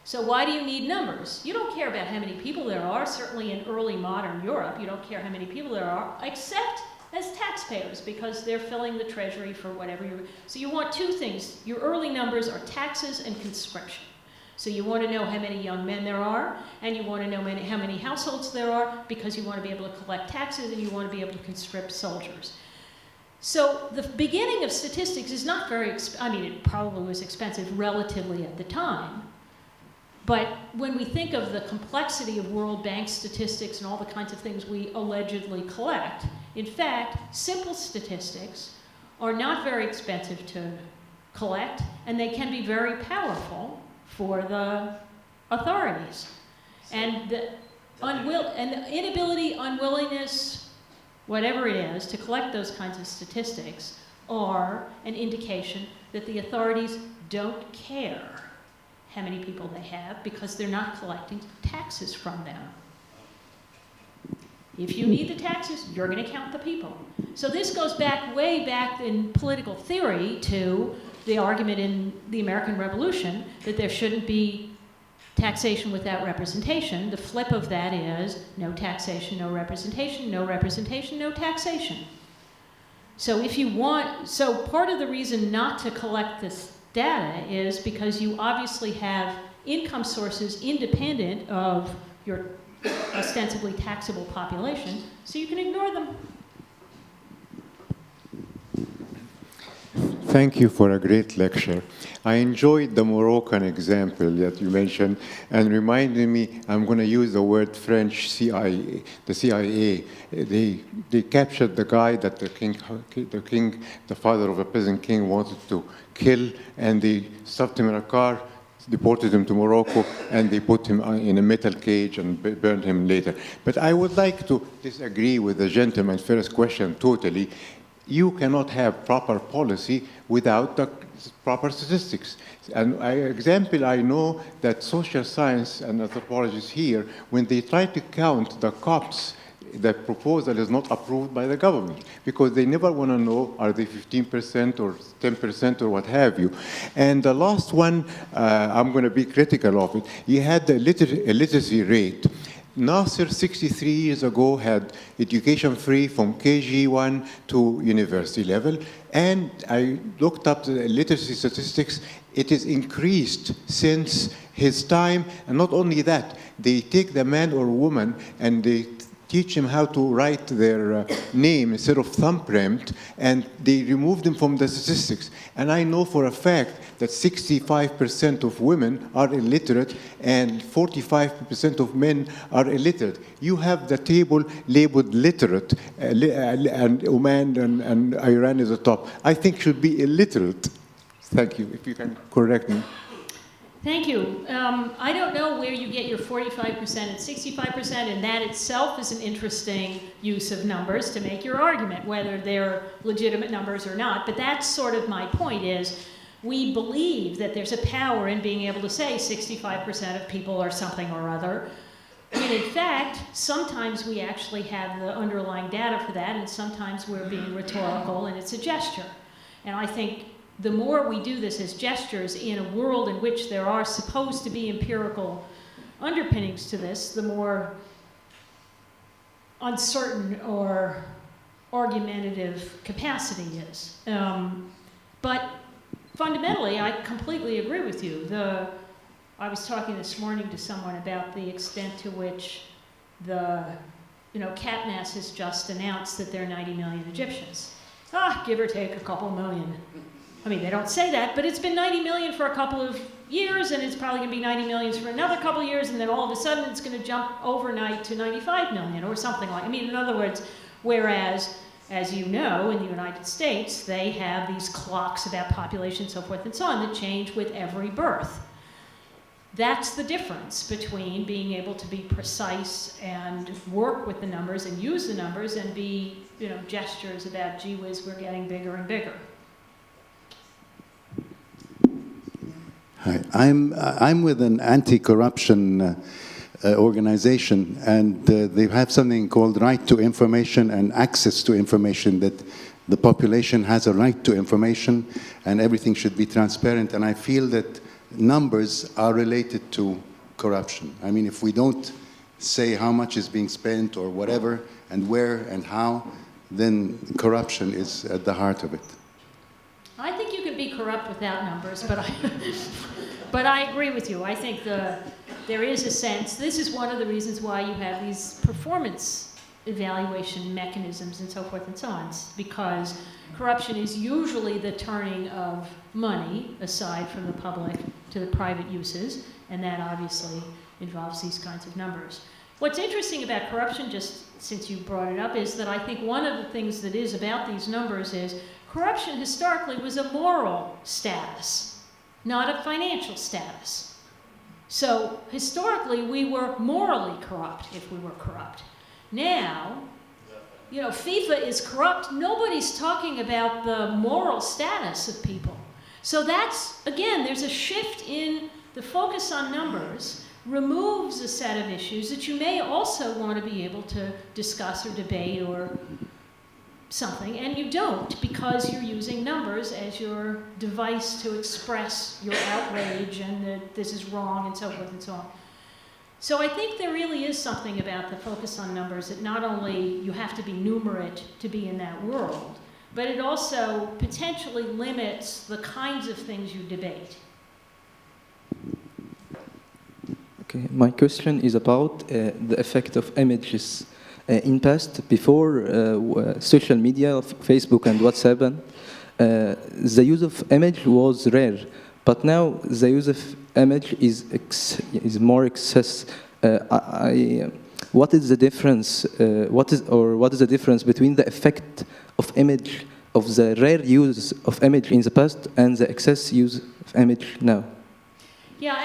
So why do you need numbers? You don't care about how many people there are, certainly in early modern Europe, you don't care how many people there are, except as taxpayers, because they're filling the treasury for whatever you're... So you want two things. Your early numbers are taxes and conscription. So you want to know how many young men there are, and you want to know how many households there are, because you want to be able to collect taxes, and you want to be able to conscript soldiers. So the beginning of statistics is not very... I mean, it probably was expensive relatively at the time, but when we think of the complexity of World Bank statistics and all the kinds of things we allegedly collect, in fact, simple statistics are not very expensive to collect, and they can be very powerful for the authorities. And the inability, unwillingness, whatever it is, to collect those kinds of statistics are an indication that the authorities don't care how many people they have because they're not collecting taxes from them. If you need the taxes, you're going to count the people. So this goes back, way back in political theory to the argument in the American Revolution that there shouldn't be taxation without representation. The flip of that is no taxation, no representation, no representation, no taxation. So if you want, so part of the reason not to collect this data is because you obviously have income sources independent of your ostensibly taxable population, so you can ignore them. Thank you for a great lecture. I enjoyed the Moroccan example that you mentioned and reminded me, I'm going to use the word French CIA, the CIA. They captured the guy that the father of a peasant king wanted to kill, and they stuffed him in a car, deported him to Morocco, and they put him in a metal cage and burned him later. But I would like to disagree with the gentleman's first question totally. You cannot have proper policy without the proper statistics. An example, I know that social science and anthropologists here, when they try to count the cops, the proposal is not approved by the government because they never want to know, are they 15% or 10% or what have you. And the last one, I'm going to be critical of it. You had the literacy rate. Nasser, 63 years ago, had education free from KG1 to university level. And I looked up the literacy statistics. It is increased since his time. And not only that, they take the man or woman and they teach them how to write their name instead of thumbprint, and they remove them from the statistics. And I know for a fact that 65% of women are illiterate and 45% of men are illiterate. You have the table labeled literate, and Oman and Iran is the top. I think should be illiterate. Thank you, if you can correct me. Thank you. I don't know where you get your 45% and 65%, and that itself is an interesting use of numbers to make your argument, whether they're legitimate numbers or not. But that's sort of my point is, we believe that there's a power in being able to say 65% of people are something or other. And in fact, sometimes we actually have the underlying data for that, and sometimes we're being rhetorical, and it's a gesture. And I think the more we do this as gestures in a world in which there are supposed to be empirical underpinnings to this, the more uncertain or argumentative capacity is. But fundamentally, I completely agree with you. I was talking this morning to someone about the extent to which Catmas has just announced that there are 90 million Egyptians. Give or take a couple million. I mean, they don't say that, but it's been 90 million for a couple of years, and it's probably going to be 90 million for another couple of years, and then all of a sudden it's going to jump overnight to 95 million or something like. I mean, in other words, whereas, as you know, in the United States, they have these clocks about population, so forth and so on, that change with every birth. That's the difference between being able to be precise and work with the numbers and use the numbers and be, gestures about, gee whiz, we're getting bigger and bigger. Hi, I'm with an anti-corruption organization, and they have something called right to information and access to information, that the population has a right to information and everything should be transparent. And I feel that numbers are related to corruption. I mean, if we don't say how much is being spent or whatever and where and how, then corruption is at the heart of it. I think you can be corrupt without numbers, but I agree with you. I think there is a sense, this is one of the reasons why you have these performance evaluation mechanisms and so forth and so on, because corruption is usually the turning of money, aside from the public, to the private uses, and that obviously involves these kinds of numbers. What's interesting about corruption, just since you brought it up, is that I think one of the things that is about these numbers is corruption historically was a moral status, not a financial status. So historically, we were morally corrupt if we were corrupt. Now, FIFA is corrupt. Nobody's talking about the moral status of people. So that's, again, there's a shift in the focus on numbers, removes a set of issues that you may also want to be able to discuss or debate or something, and you don't, because you're using numbers as your device to express your outrage and that this is wrong and so forth and so on. So I think there really is something about the focus on numbers that not only you have to be numerate to be in that world, but it also potentially limits the kinds of things you debate. Okay, my question is about the effect of images. In past, before social media, Facebook and WhatsApp, the use of image was rare, but now the use of image is more excess. What is the difference? What is the difference between the effect of image, of the rare use of image in the past, and the excess use of image now? Yeah,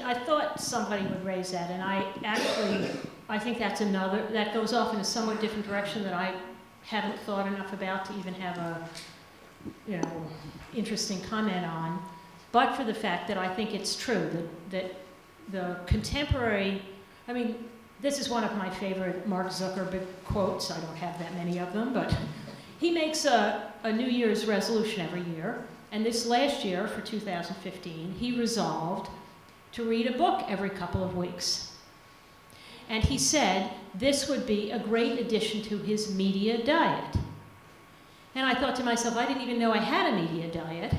I thought somebody would raise that, and I think that goes off in a somewhat different direction that I haven't thought enough about to even have a, interesting comment on, but for the fact that I think it's true that the contemporary, this is one of my favorite Mark Zuckerberg quotes. I don't have that many of them, but he makes a New Year's resolution every year, and this last year, for 2015, he resolved to read a book every couple of weeks. And he said this would be a great addition to his media diet. And I thought to myself, I didn't even know I had a media diet,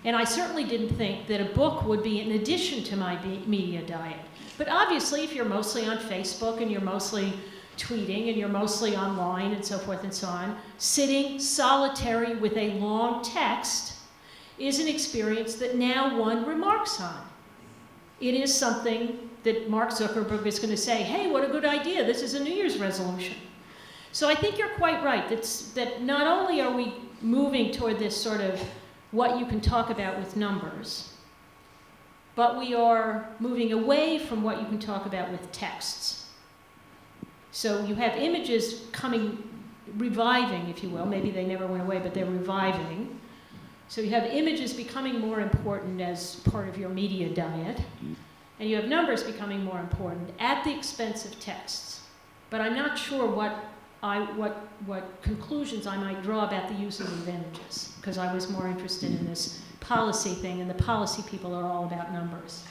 and I certainly didn't think that a book would be an addition to my media diet. But obviously, if you're mostly on Facebook and you're mostly tweeting and you're mostly online and so forth and so on, sitting solitary with a long text is an experience that now one remarks on. It is something that Mark Zuckerberg is going to say, hey, what a good idea, this is a New Year's resolution. So I think you're quite right, that not only are we moving toward this sort of what you can talk about with numbers, but we are moving away from what you can talk about with texts. So you have images reviving, if you will. Maybe they never went away, but they're reviving. So you have images becoming more important as part of your media diet, and you have numbers becoming more important at the expense of texts. But I'm not sure what conclusions I might draw about the uses of images, because I was more interested in this policy thing, and the policy people are all about numbers.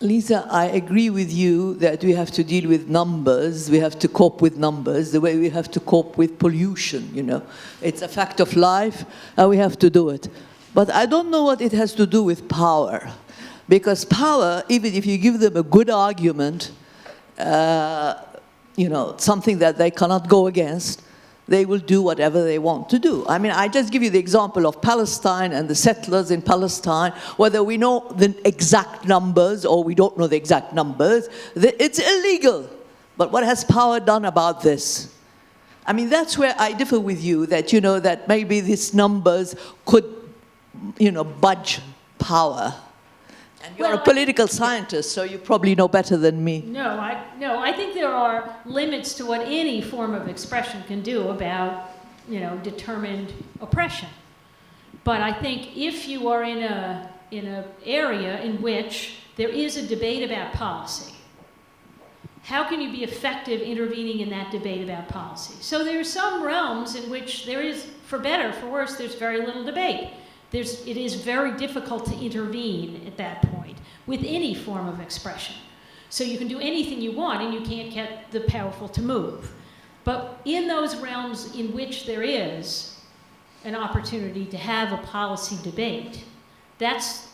Lisa, I agree with you that we have to deal with numbers, we have to cope with numbers, the way we have to cope with pollution, It's a fact of life, and we have to do it. But I don't know what it has to do with power. Because power, even if you give them a good argument, something that they cannot go against, they will do whatever they want to do. I just give you the example of Palestine and the settlers in Palestine. Whether we know the exact numbers or we don't know the exact numbers, it's illegal. But what has power done about this? That's where I differ with you, that, that maybe these numbers could, budge power. And you're a political scientist, so you probably know better than me. No, I think there are limits to what any form of expression can do about, determined oppression. But I think if you are in an area in which there is a debate about policy, how can you be effective intervening in that debate about policy? So there are some realms in which there is, for better, for worse, there's very little debate. It is very difficult to intervene at that point with any form of expression. So you can do anything you want and you can't get the powerful to move. But in those realms in which there is an opportunity to have a policy debate,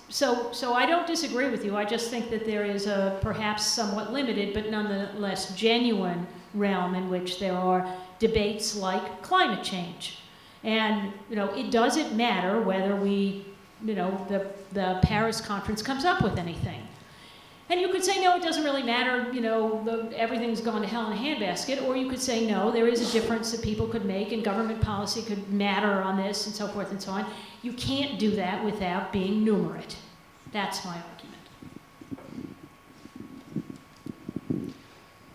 so I don't disagree with you. I just think that there is a perhaps somewhat limited but nonetheless genuine realm in which there are debates like climate change. And, it doesn't matter whether the Paris conference comes up with anything. And you could say, no, it doesn't really matter, everything's gone to hell in a handbasket. Or you could say, no, there is a difference that people could make and government policy could matter on this and so forth and so on. You can't do that without being numerate. That's my argument.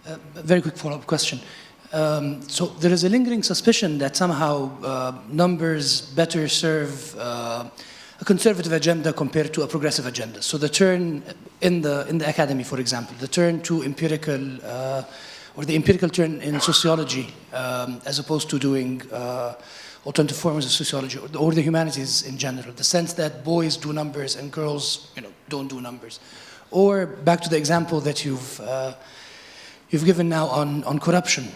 A very quick follow-up question. So there is a lingering suspicion that somehow numbers better serve a conservative agenda compared to a progressive agenda. So the turn in the academy, for example, the turn to empirical, or the empirical turn in sociology, as opposed to doing alternative forms of sociology, or the humanities in general, the sense that boys do numbers and girls, don't do numbers. Or back to the example that you've given now on corruption,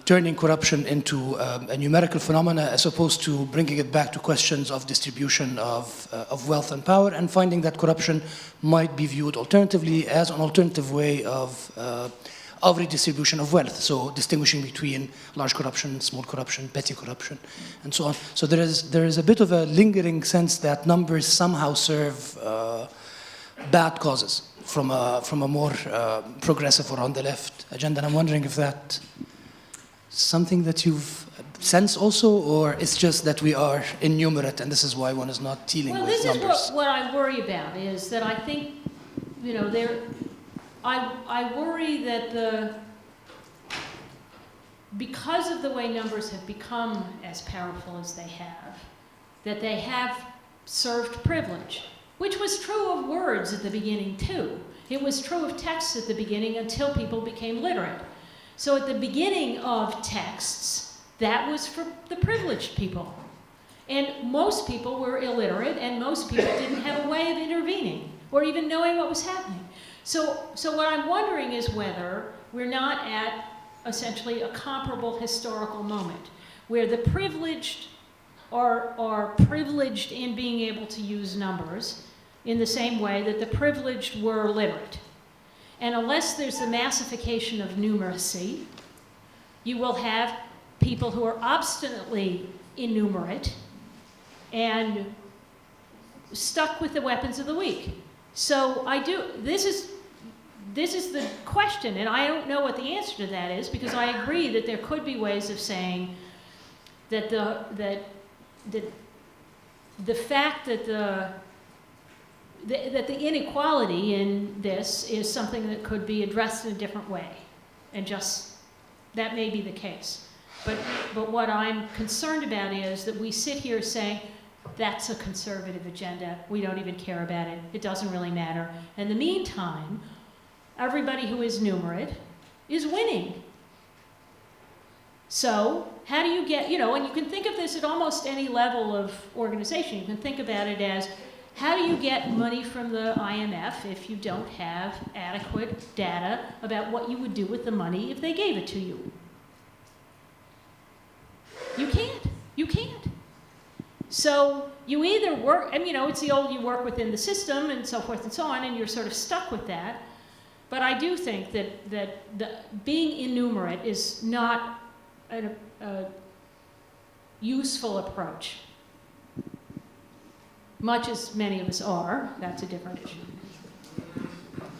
turning corruption into a numerical phenomena as opposed to bringing it back to questions of distribution of wealth and power, and finding that corruption might be viewed alternatively as an alternative way of of redistribution of wealth, so distinguishing between large corruption, small corruption, petty corruption, and so on. So there is a bit of a lingering sense that numbers somehow serve bad causes from a more progressive or on the left agenda. And I'm wondering if that's something that you've sensed also, or it's just that we are innumerate and this is why one is not dealing with numbers? Well, this is what I worry about, is that I think, you know, I worry that because of the way numbers have become as powerful as they have, that they have served privilege, which was true of words at the beginning too. It was true of texts at the beginning until people became literate. So at the beginning of texts, that was for the privileged people. And most people were illiterate, and most people didn't have a way of intervening or even knowing what was happening. So what I'm wondering is whether we're not at essentially a comparable historical moment where the privileged are privileged in being able to use numbers in the same way that the privileged were literate. And unless there's the massification of numeracy, you will have people who are obstinately innumerate and stuck with the weapons of the weak. So this is the question, and I don't know what the answer to that is, because I agree that there could be ways of saying that the fact that the inequality in this is something that could be addressed in a different way, and just that may be the case. But what I'm concerned about is that we sit here saying, that's a conservative agenda, we don't even care about it, it doesn't really matter. In the meantime, everybody who is numerate is winning. So how do you get, you know, and you can think of this at almost any level of organization. You can think about it as, how do you get money from the IMF if you don't have adequate data about what you would do with the money if they gave it to you? You can't. So you either work, and you know, it's the old, you work within the system and so forth and so on, and you're sort of stuck with that. But I do think that being innumerate is not a useful approach. Much as many of us are, that's a different issue.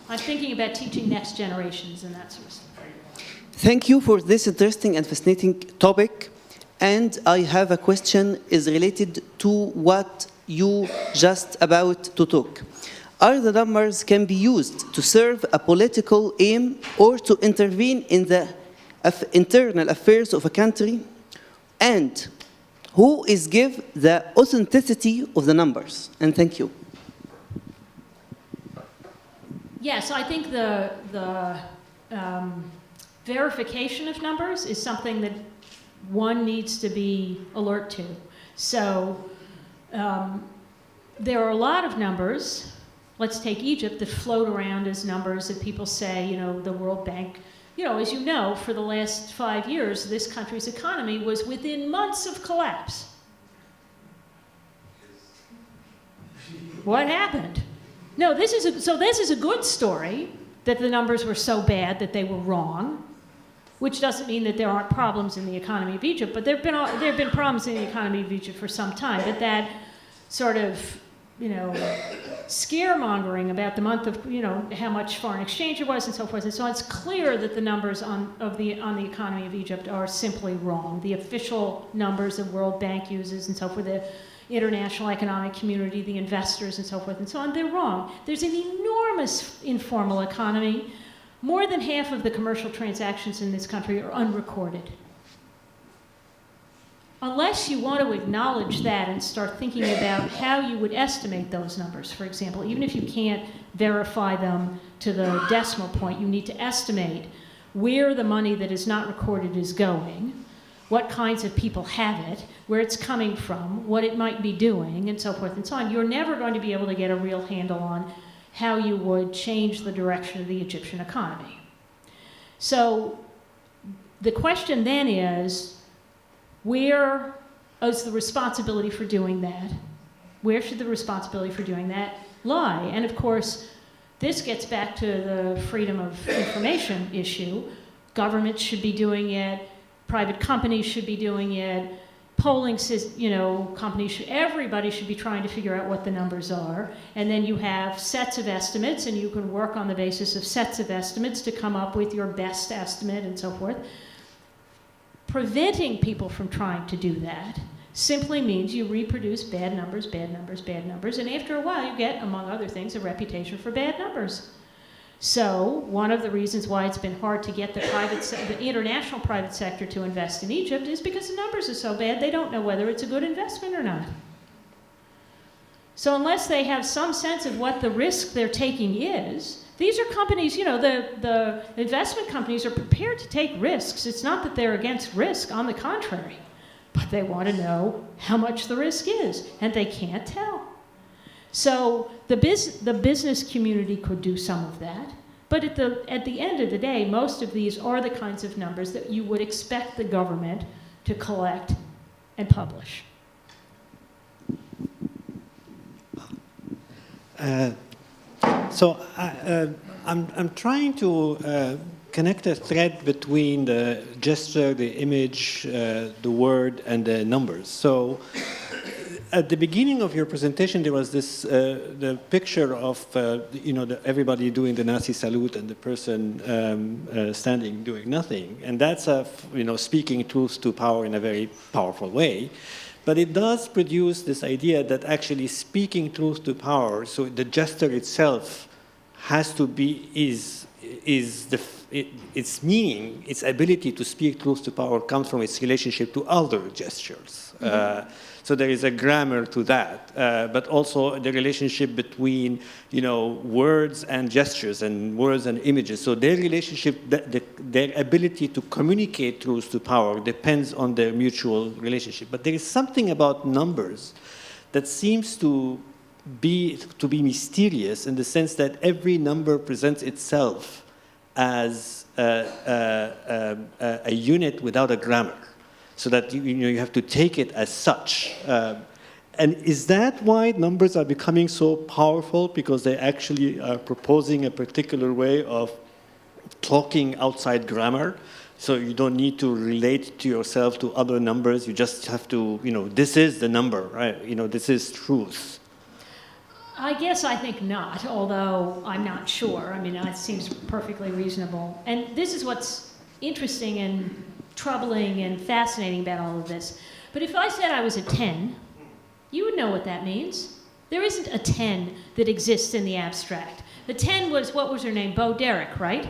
I'm thinking about teaching next generations and that sort of stuff. Thank you for this interesting and fascinating topic. And I have a question is related to what you just about to talk. Are the numbers can be used to serve a political aim or to intervene in the internal affairs of a country? And who is give the authenticity of the numbers? And thank you. Yes, I think the verification of numbers is something that one needs to be alert to. So there are a lot of numbers, let's take Egypt, that float around as numbers that people say, you know, the World Bank, you know, as you know, for the last 5 years, this country's economy was within months of collapse. What happened? No, this is a good story, that the numbers were so bad that they were wrong, which doesn't mean that there aren't problems in the economy of Egypt, but there have been problems in the economy of Egypt for some time. But that sort of, you know, scaremongering about the month of, you know, how much foreign exchange it was and so forth and so on, it's clear that the numbers on the economy of Egypt are simply wrong. The official numbers the World Bank uses and so forth, the international economic community, the investors and so forth and so on, they're wrong. There's an enormous informal economy. More than half of the commercial transactions in this country are unrecorded. Unless you want to acknowledge that and start thinking about how you would estimate those numbers, for example, even if you can't verify them to the decimal point, you need to estimate where the money that is not recorded is going, what kinds of people have it, where it's coming from, what it might be doing, and so forth and so on. You're never going to be able to get a real handle on how you would change the direction of the Egyptian economy. So the question then is, where is the responsibility for doing that? Where should the responsibility for doing that lie? And of course, This gets back to the freedom of information issue. Governments should be doing it, private companies should be doing it, polling, companies, everybody should be trying to figure out what the numbers are. And then you have sets of estimates, and you can work on the basis of sets of estimates to come up with your best estimate and so forth. Preventing people from trying to do that simply means you reproduce bad numbers, bad numbers, bad numbers, and after a while you get, among other things, a reputation for bad numbers. So one of the reasons why it's been hard to get the international private sector to invest in Egypt is because the numbers are so bad they don't know whether it's a good investment or not. So unless they have some sense of what the risk they're taking is, these are companies, the investment companies are prepared to take risks. It's not that they're against risk, on the contrary. But they want to know how much the risk is, and they can't tell. So the business community could do some of that, but at the end of the day, most of these are the kinds of numbers that you would expect the government to collect and publish. I'm trying to connect a thread between the gesture, the image, the word, and the numbers. So at the beginning of your presentation, there was this the picture of everybody doing the Nazi salute and the person standing doing nothing, and that's speaking truth to power in a very powerful way. But it does produce this idea that actually speaking truth to power, so the gesture itself has to be its meaning, its ability to speak truth to power comes from its relationship to other gestures. So there is a grammar to that, but also the relationship between, words and gestures and words and images. So their relationship, their ability to communicate truth to power depends on their mutual relationship. But there is something about numbers that seems to be mysterious in the sense that every number presents itself as a unit without a grammar. So that you have to take it as such. And is that why numbers are becoming so powerful? Because they actually are proposing a particular way of talking outside grammar? So you don't need to relate to yourself to other numbers. You just have to, this is the number, right? This is truth. I think not, although I'm not sure. That seems perfectly reasonable. And this is what's interesting and troubling and fascinating about all of this. But if I said I was a 10, you would know what that means. There isn't a 10 that exists in the abstract. The 10 was, what was her name? Bo Derek, right?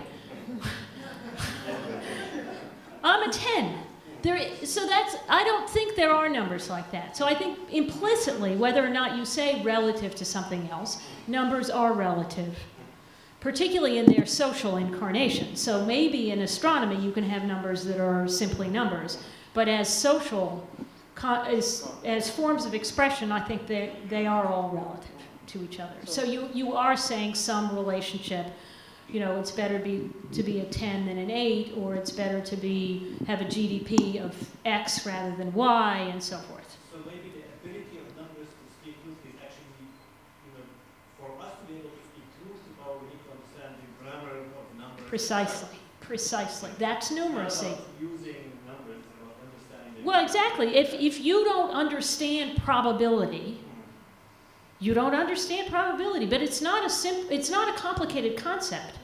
I'm a 10. I don't think there are numbers like that. So I think implicitly, whether or not you say relative to something else, numbers are relative, particularly in their social incarnation. So maybe in astronomy you can have numbers that are simply numbers, but as as forms of expression, I think they are all relative to each other. So you are saying some relationship, it's better to be a 10 than an 8, or it's better to have a GDP of X rather than Y, and so forth. So maybe the ability of numbers to speak truth is actually, for us to be able to speak truth to power, we need to understand the grammar of numbers. Precisely. That's numeracy. Using numbers, understanding. Well, exactly. If you don't understand probability, you don't understand probability. But it's not a complicated concept.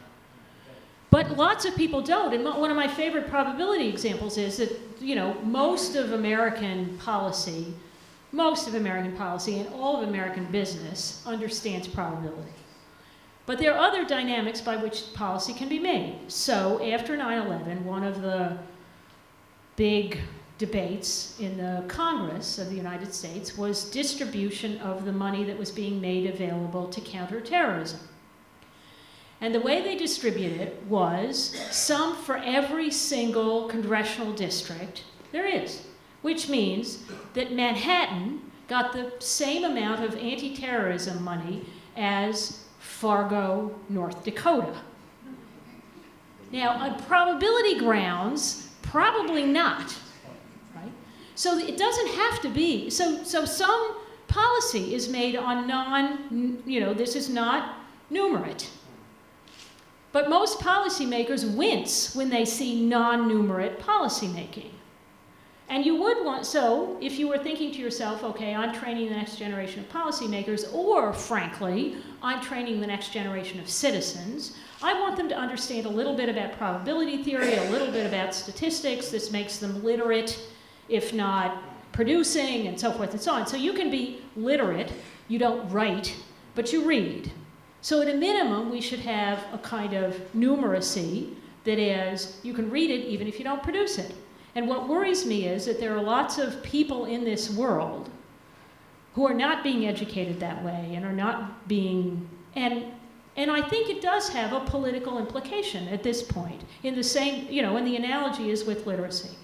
But lots of people don't. And one of my favorite probability examples is that most of American policy and all of American business understands probability. But there are other dynamics by which policy can be made. So after 9/11, one of the big debates in the Congress of the United States was distribution of the money that was being made available to counter terrorism. And the way they distributed it was some for every single congressional district there is, which means that Manhattan got the same amount of anti-terrorism money as Fargo, North Dakota. Now, on probability grounds, probably not, right? So it doesn't have to be. So some policy is made on this is not numerate. But most policymakers wince when they see non-numerate policymaking. And you would want, so if you were thinking to yourself, okay, I'm training the next generation of policymakers, or frankly, I'm training the next generation of citizens, I want them to understand a little bit about probability theory, a little bit about statistics. This makes them literate, if not producing, and so forth and so on. So you can be literate, you don't write, but you read. So at a minimum, we should have a kind of numeracy that is, you can read it even if you don't produce it. And what worries me is that there are lots of people in this world who are not being educated that way and are not being, and I think it does have a political implication at this point. In the same, and the analogy is with literacy.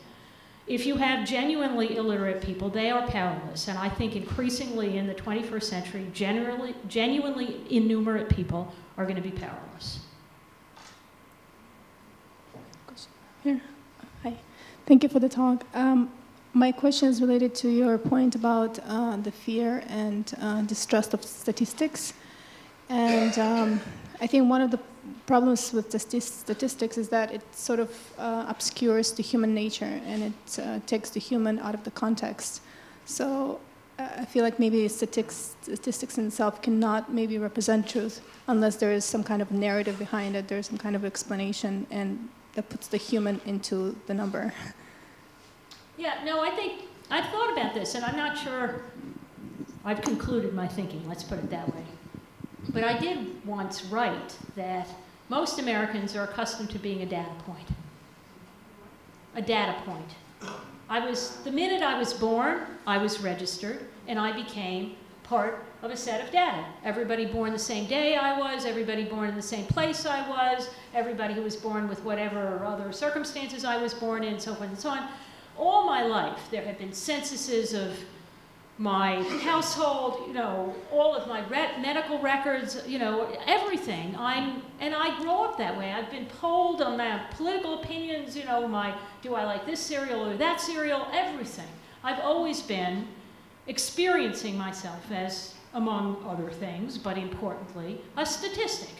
If you have genuinely illiterate people, they are powerless. And I think increasingly in the 21st century, genuinely innumerate people are going to be powerless. Here. Hi. Thank you for the talk. My question is related to your point about the fear and distrust of statistics. And I think one of the problems with the statistics is that it sort of obscures the human nature, and it takes the human out of the context. So I feel like maybe statistics in itself cannot maybe represent truth unless there is some kind of narrative behind it, there's some kind of explanation, and that puts the human into the number. Yeah, no, I think, I've thought about this, and I'm not sure I've concluded my thinking, let's put it that way. But I did once write that most Americans are accustomed to being a data point. A data point. The minute I was born, I was registered, and I became part of a set of data. Everybody born the same day I was, everybody born in the same place I was, everybody who was born with whatever other circumstances I was born in, so forth and so on. All my life, there have been censuses of my household, all of my medical records, everything. And I grow up that way. I've been polled on my political opinions, do I like this cereal or that cereal, everything. I've always been experiencing myself as, among other things, but importantly, a statistic.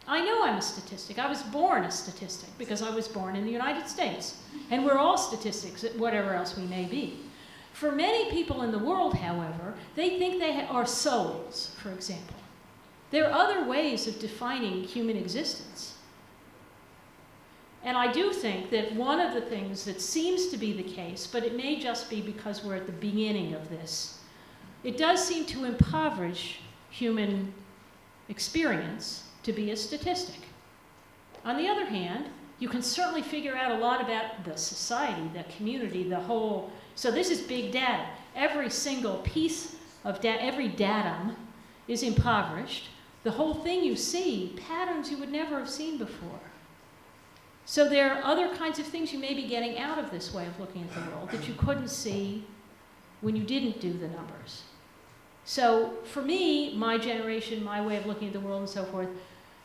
I know I'm a statistic. I was born a statistic because I was born in the United States. And we're all statistics, whatever else we may be. For many people in the world, however, they think they are souls, for example. There are other ways of defining human existence. And I do think that one of the things that seems to be the case, but it may just be because we're at the beginning of this, it does seem to impoverish human experience to be a statistic. On the other hand, you can certainly figure out a lot about the society, the community, the whole. So this is big data. Every single piece of data, every datum is impoverished. The whole thing you see, patterns you would never have seen before. So there are other kinds of things you may be getting out of this way of looking at the world that you couldn't see when you didn't do the numbers. So for me, my generation, my way of looking at the world and so forth,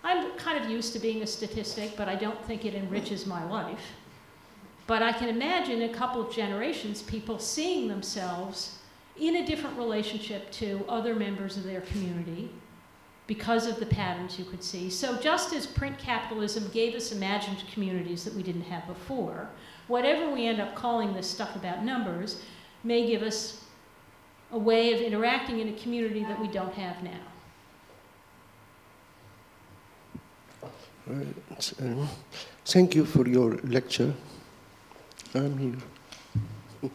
I'm kind of used to being a statistic, but I don't think it enriches my life. But I can imagine a couple of generations, people seeing themselves in a different relationship to other members of their community because of the patterns you could see. So just as print capitalism gave us imagined communities that we didn't have before, whatever we end up calling this stuff about numbers may give us a way of interacting in a community that we don't have now. Thank you for your lecture. I'm here.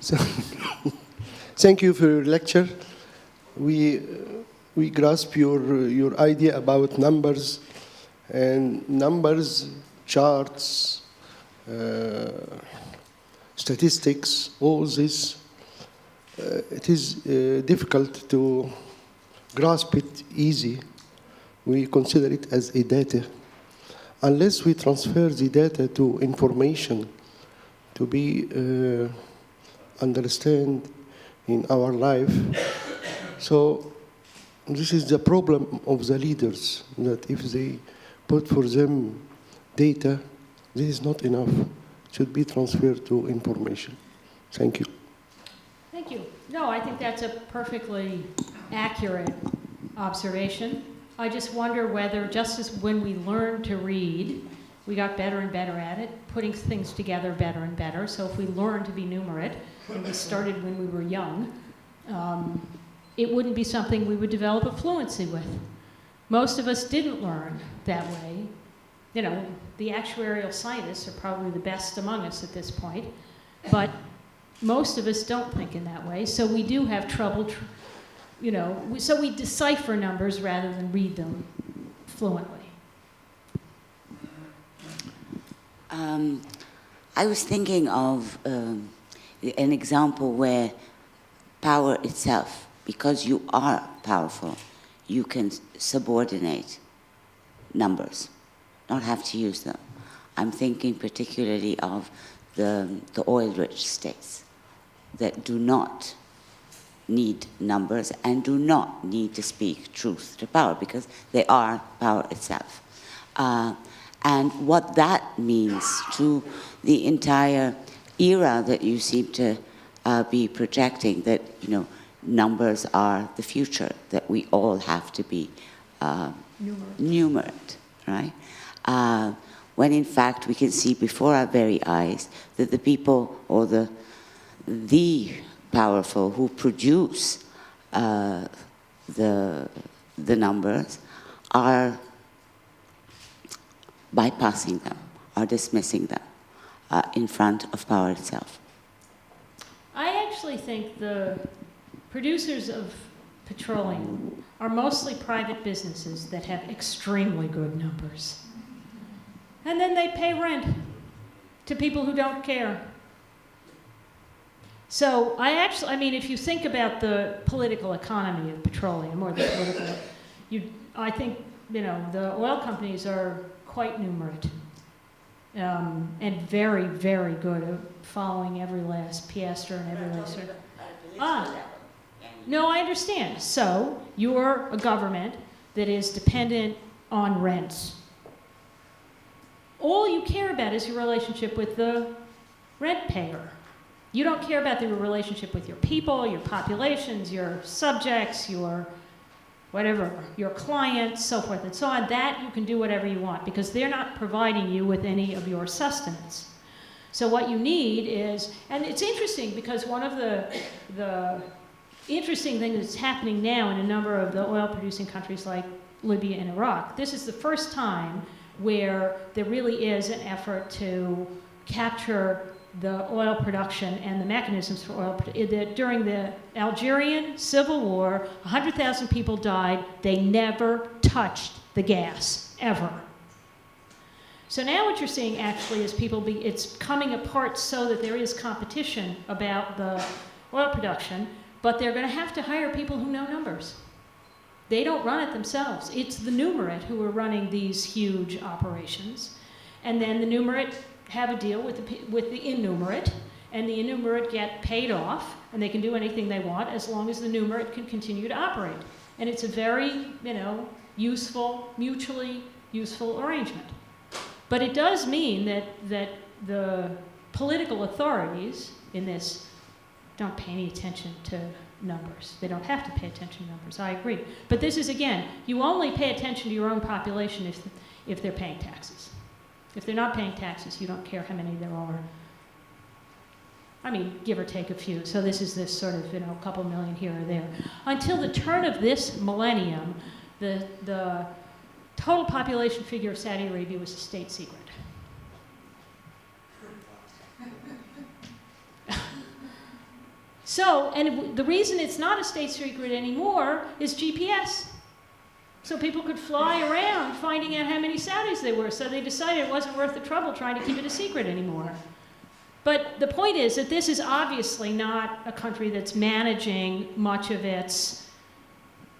So, thank you for your lecture. We grasp your idea about numbers and numbers, charts, statistics, all this. It is difficult to grasp it easy. We consider it as a data. Unless we transfer the data to information to be understood in our life. So this is the problem of the leaders, that if they put for them data, this is not enough. It should be transferred to information. Thank you. Thank you. No, I think that's a perfectly accurate observation. I just wonder whether, just as when we learned to read, we got better and better at it, putting things together better and better. So if we learned to be numerate, and we started when we were young, it wouldn't be something we would develop a fluency with. Most of us didn't learn that way. You know, the actuarial scientists are probably the best among us at this point, but most of us don't think in that way. So we do have trouble, you know, so we decipher numbers rather than read them fluently. I was thinking of an example where power itself, because you are powerful, you can subordinate numbers, not have to use them. I'm thinking particularly of the oil-rich states that do not need numbers and do not need to speak truth to power because they are power itself. And what that means to the entire era that you seem to be projecting, that, you know, numbers are the future, that we all have to be numerate, right? When in fact we can see before our very eyes that the people or the powerful who produce the numbers are bypassing them, are dismissing them in front of power itself. I actually think the producers of petroleum are mostly private businesses that have extremely good numbers. And then they pay rent to people who don't care. So I mean, if you think about the political economy of petroleum, or the political, I think, you know, the oil companies are quite numerate and very, very good at following every last piastre and every last. No, I understand. So you're a government that is dependent on rents. All you care about is your relationship with the rent payer. You don't care about the relationship with your people, your populations, your subjects, your whatever, your clients, so forth and so on. That you can do whatever you want because they're not providing you with any of your sustenance. So what you need is, and it's interesting because one of the interesting things that's happening now in a number of the oil-producing countries like Libya and Iraq, this is the first time where there really is an effort to capture the oil production and the mechanisms for oil. During the Algerian Civil War, 100,000 people died. They never touched the gas, ever. So now what you're seeing actually is it's coming apart so that there is competition about the oil production, but they're going to have to hire people who know numbers. They don't run it themselves. It's the numerate who are running these huge operations. And then the numerate have a deal with the innumerate, and the innumerate get paid off, and they can do anything they want as long as the numerate can continue to operate. And it's a very, you know, useful, mutually useful arrangement. But it does mean that the political authorities in this don't pay any attention to numbers. They don't have to pay attention to numbers, I agree. But this is, again, you only pay attention to your own population if they're paying taxes. If they're not paying taxes, you don't care how many there are. I mean, give or take a few. So this is this sort of, you know, a couple million here or there. Until the turn of this millennium, the total population figure of Saudi Arabia was a state secret. So, and the reason it's not a state secret anymore is GPS. So people could fly around finding out how many Saudis they were. So they decided it wasn't worth the trouble trying to keep it a secret anymore. But the point is that this is obviously not a country that's managing much of its,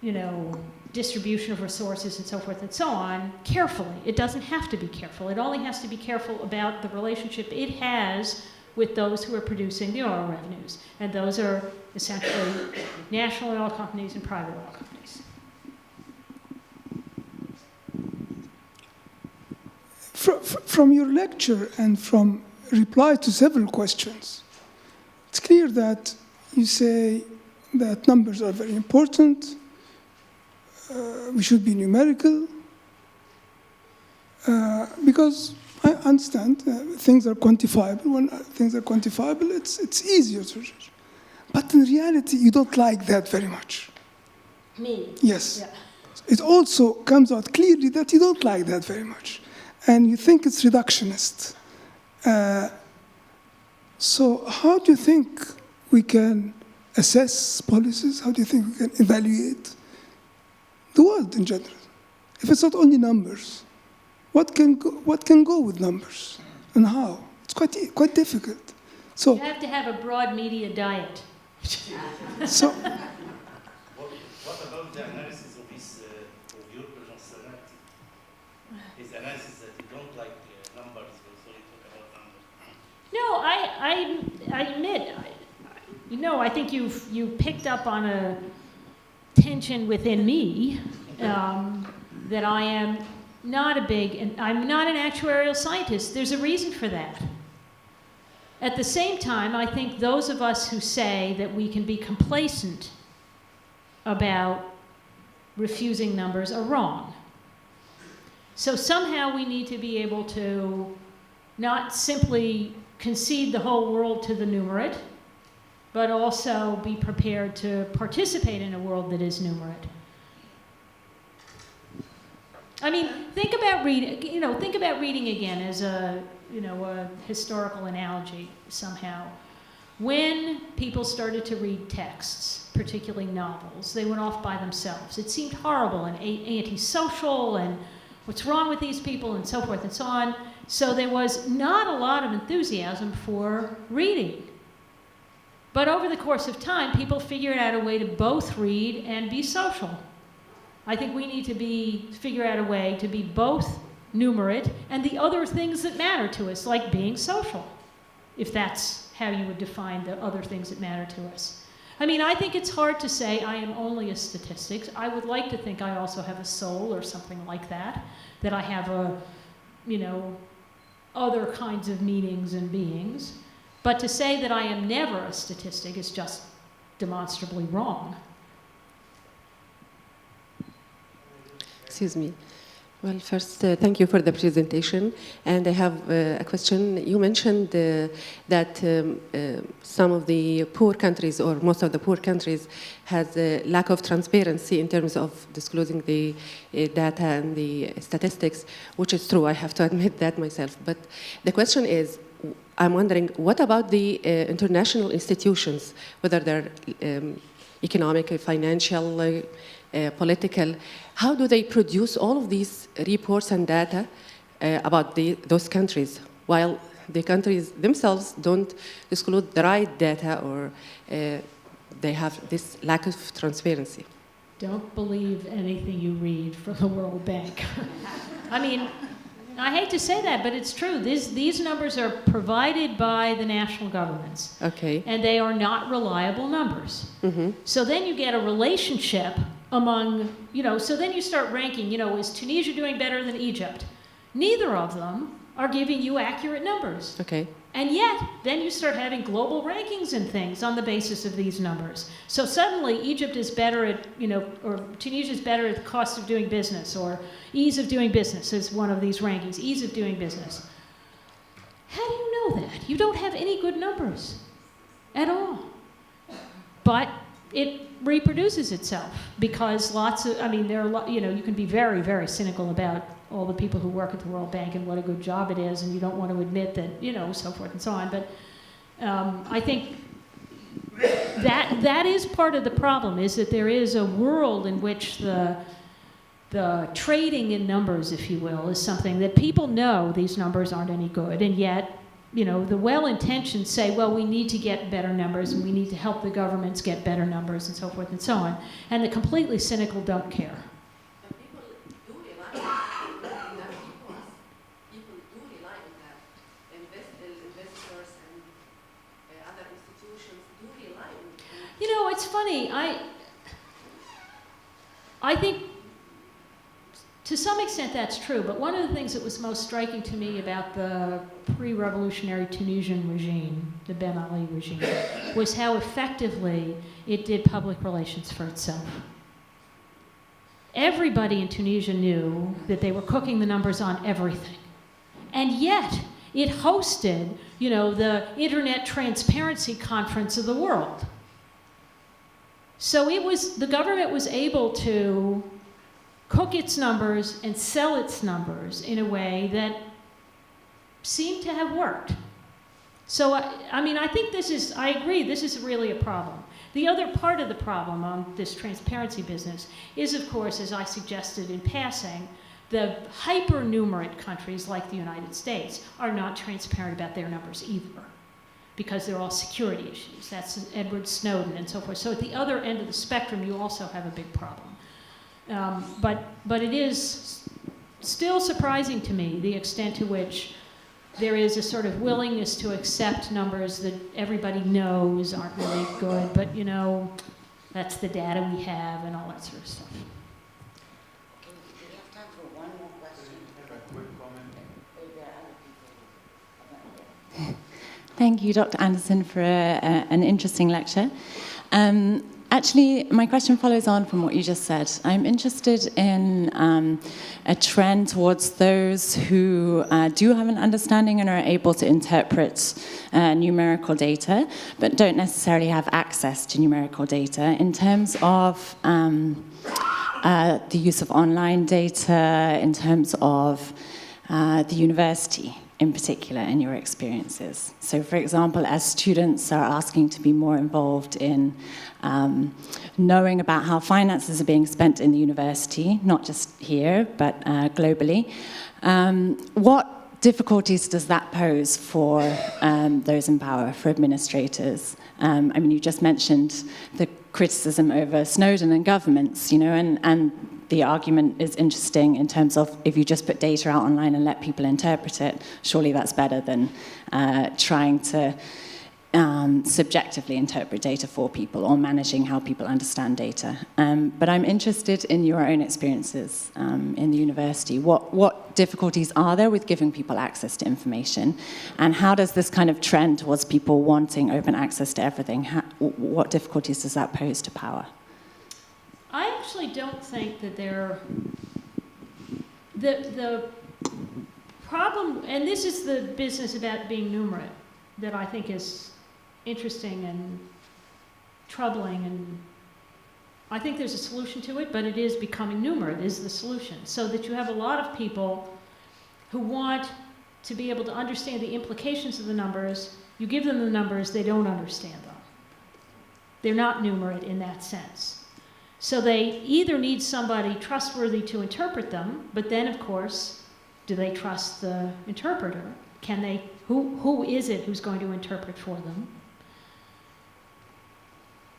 you know, distribution of resources and so forth and so on carefully. It doesn't have to be careful. It only has to be careful about the relationship it has with those who are producing the oil revenues. And those are essentially national oil companies and private oil companies. From your lecture and from reply to several questions, it's clear that you say that numbers are very important. we should be numerical, because I understand things are quantifiable. When things are quantifiable, it's easier to judge. But in reality, you don't like that very much. Me? Yes. Yeah. It also comes out clearly that you don't like that very much. And you think it's reductionist. So how do you think we can assess policies? How do you think we can evaluate the world in general? If it's not only numbers, what can go with numbers and how? It's quite difficult. So You have to have a broad media diet. So what about the analysis of his of your personality? His analysis that you don't like numbers, so you talk about numbers. No, I admit, I think you picked up on a tension within me that I am not I'm not an actuarial scientist. There's a reason for that. At the same time, I think those of us who say that we can be complacent about refusing numbers are wrong. So somehow we need to be able to not simply concede the whole world to the numerate, but also be prepared to participate in a world that is numerate. I mean, think about reading again as a historical analogy somehow. When people started to read texts, particularly novels, they went off by themselves. It seemed horrible and antisocial and what's wrong with these people and so forth and so on. So there was not a lot of enthusiasm for reading. But over the course of time, people figured out a way to both read and be social. I think we need to figure out a way to be both numerate and the other things that matter to us, like being social, if that's how you would define the other things that matter to us. I mean, I think it's hard to say I am only a statistic. I would like to think I also have a soul or something like that I have other kinds of meanings and beings. But to say that I am never a statistic is just demonstrably wrong. Excuse me. Well, first, thank you for the presentation. And I have a question. You mentioned that some of the poor countries, or most of the poor countries, has a lack of transparency in terms of disclosing the data and the statistics, which is true. I have to admit that myself. But the question is, I'm wondering, what about the international institutions, whether they're economic, financial, political, how do they produce all of these reports and data about those countries, while the countries themselves don't disclose the right data, or they have this lack of transparency? Don't believe anything you read from the World Bank. I mean, I hate to say that, but it's true. These numbers are provided by the national governments. Okay. And they are not reliable numbers. Mm-hmm. So then you get a relationship among, so then you start ranking, is Tunisia doing better than Egypt? Neither of them are giving you accurate numbers. Okay. And yet, then you start having global rankings and things on the basis of these numbers. So suddenly, Egypt is better at, or Tunisia is better at the cost of doing business, or ease of doing business is one of these rankings, ease of doing business. How do you know that? You don't have any good numbers at all. But it reproduces itself because there are, you can be very, very cynical about all the people who work at the World Bank and what a good job it is, and you don't want to admit that, so forth and so on. But I think that is part of the problem, is that there is a world in which the trading in numbers, if you will, is something that people know these numbers aren't any good, and yet, the well-intentioned say, well, we need to get better numbers, and we need to help the governments get better numbers, and so forth and so on. And the completely cynical don't care. It's funny. I think to some extent that's true, but one of the things that was most striking to me about the pre-revolutionary Tunisian regime, the Ben Ali regime, was how effectively it did public relations for itself. everybody in Tunisia knew that they were cooking the numbers on everything. And yet, it hosted, you know, the Internet Transparency Conference of the world. So the government was able to cook its numbers and sell its numbers in a way that seemed to have worked. So, I mean, I think I agree, this is really a problem. The other part of the problem on this transparency business is, of course, as I suggested in passing, the hyper-numerate countries like the United States are not transparent about their numbers either, because they're all security issues. That's Edward Snowden and so forth. So at the other end of the spectrum, you also have a big problem. But it is still surprising to me the extent to which there is a sort of willingness to accept numbers that everybody knows aren't really good, but you know, that's the data we have and all that sort of stuff. Okay, we have time for one more question. A quick comment. Thank you, Dr. Anderson, for an interesting lecture. Actually, my question follows on from what you just said. I'm interested in a trend towards those who do have an understanding and are able to interpret numerical data, but don't necessarily have access to numerical data in terms of the use of online data, in terms of the university in particular in your experiences. So for example, as students are asking to be more involved in knowing about how finances are being spent in the university, not just here, but globally, what difficulties does that pose for those in power, for administrators? I mean, you just mentioned the criticism over Snowden and governments, you know, and the argument is interesting in terms of if you just put data out online and let people interpret it, surely that's better than trying to subjectively interpret data for people or managing how people understand data. But I'm interested in your own experiences in the university. What difficulties are there with giving people access to information? And how does this kind of trend towards people wanting open access to everything, what difficulties does that pose to power? I actually don't think that the problem, and this is the business about being numerate that I think is interesting and troubling, and I think there's a solution to it, but it is becoming numerate is the solution, so that you have a lot of people who want to be able to understand the implications of the numbers. You give them the numbers, they don't understand them. They're not numerate in that sense. So they either need somebody trustworthy to interpret them, but then, of course, do they trust the interpreter? Can they? Who is it who's going to interpret for them?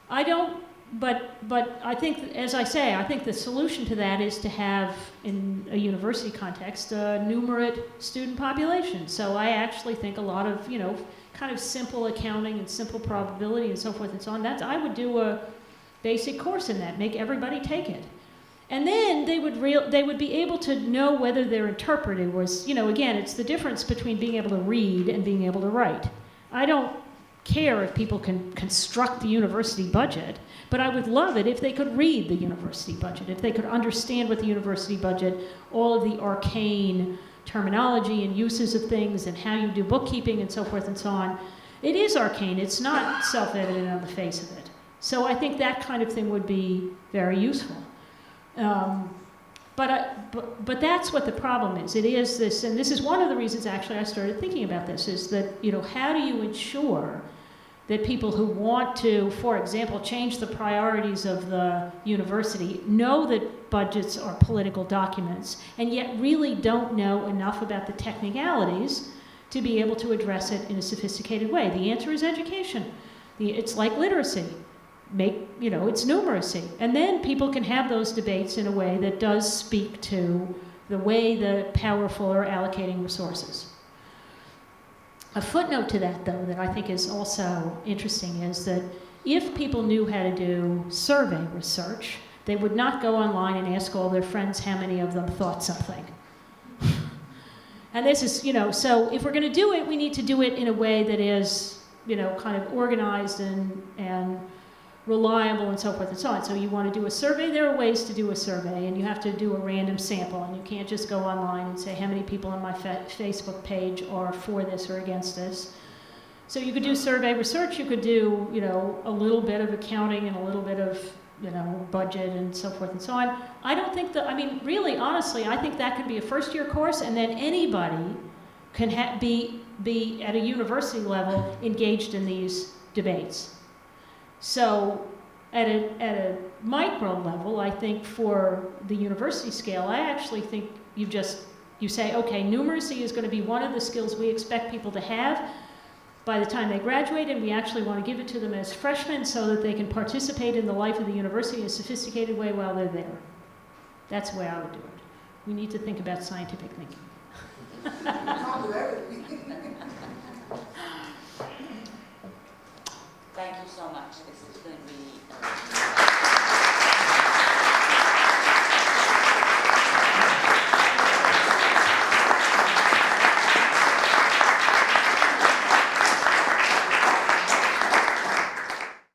I don't. But I think, as I say, I think the solution to that is to have, in a university context, a numerate student population. So I actually think a lot of, you know, kind of simple accounting and simple probability and so forth and so on. I would do a basic course in that, make everybody take it. And then they would be able to know whether their interpreter was, you know, again, it's the difference between being able to read and being able to write. I don't care if people can construct the university budget, but I would love it if they could read the university budget, if they could understand what the university budget, all of the arcane terminology and uses of things and how you do bookkeeping and so forth and so on. It is arcane, it's not self-evident on the face of it. So I think that kind of thing would be very useful. But that's what the problem is. It is this, and this is one of the reasons actually I started thinking about this, is that, you know, how do you ensure that people who want to, for example, change the priorities of the university know that budgets are political documents and yet really don't know enough about the technicalities to be able to address it in a sophisticated way? The answer is education. It's like literacy. It's numeracy. And then people can have those debates in a way that does speak to the way the powerful are allocating resources. A footnote to that, though, that I think is also interesting is that if people knew how to do survey research, they would not go online and ask all their friends how many of them thought something. And this is, you know, so if we're going to do it, we need to do it in a way that is, you know, kind of organized and reliable and so forth and so on. So you want to do a survey, there are ways to do a survey, and you have to do a random sample, and you can't just go online and say how many people on my Facebook page are for this or against this. So you could do survey research, you could do, you know, a little bit of accounting and a little bit of, you know, budget and so forth and so on. I don't think that, I mean, really, honestly, I think that could be a first-year course, and then anybody can be at a university level engaged in these debates. So at a micro level, I think for the university scale, I actually think you say, okay, numeracy is going to be one of the skills we expect people to have by the time they graduate, and we actually want to give it to them as freshmen so that they can participate in the life of the university in a sophisticated way while they're there. That's the way I would do it. We need to think about scientific thinking. Thank you so much. This has been really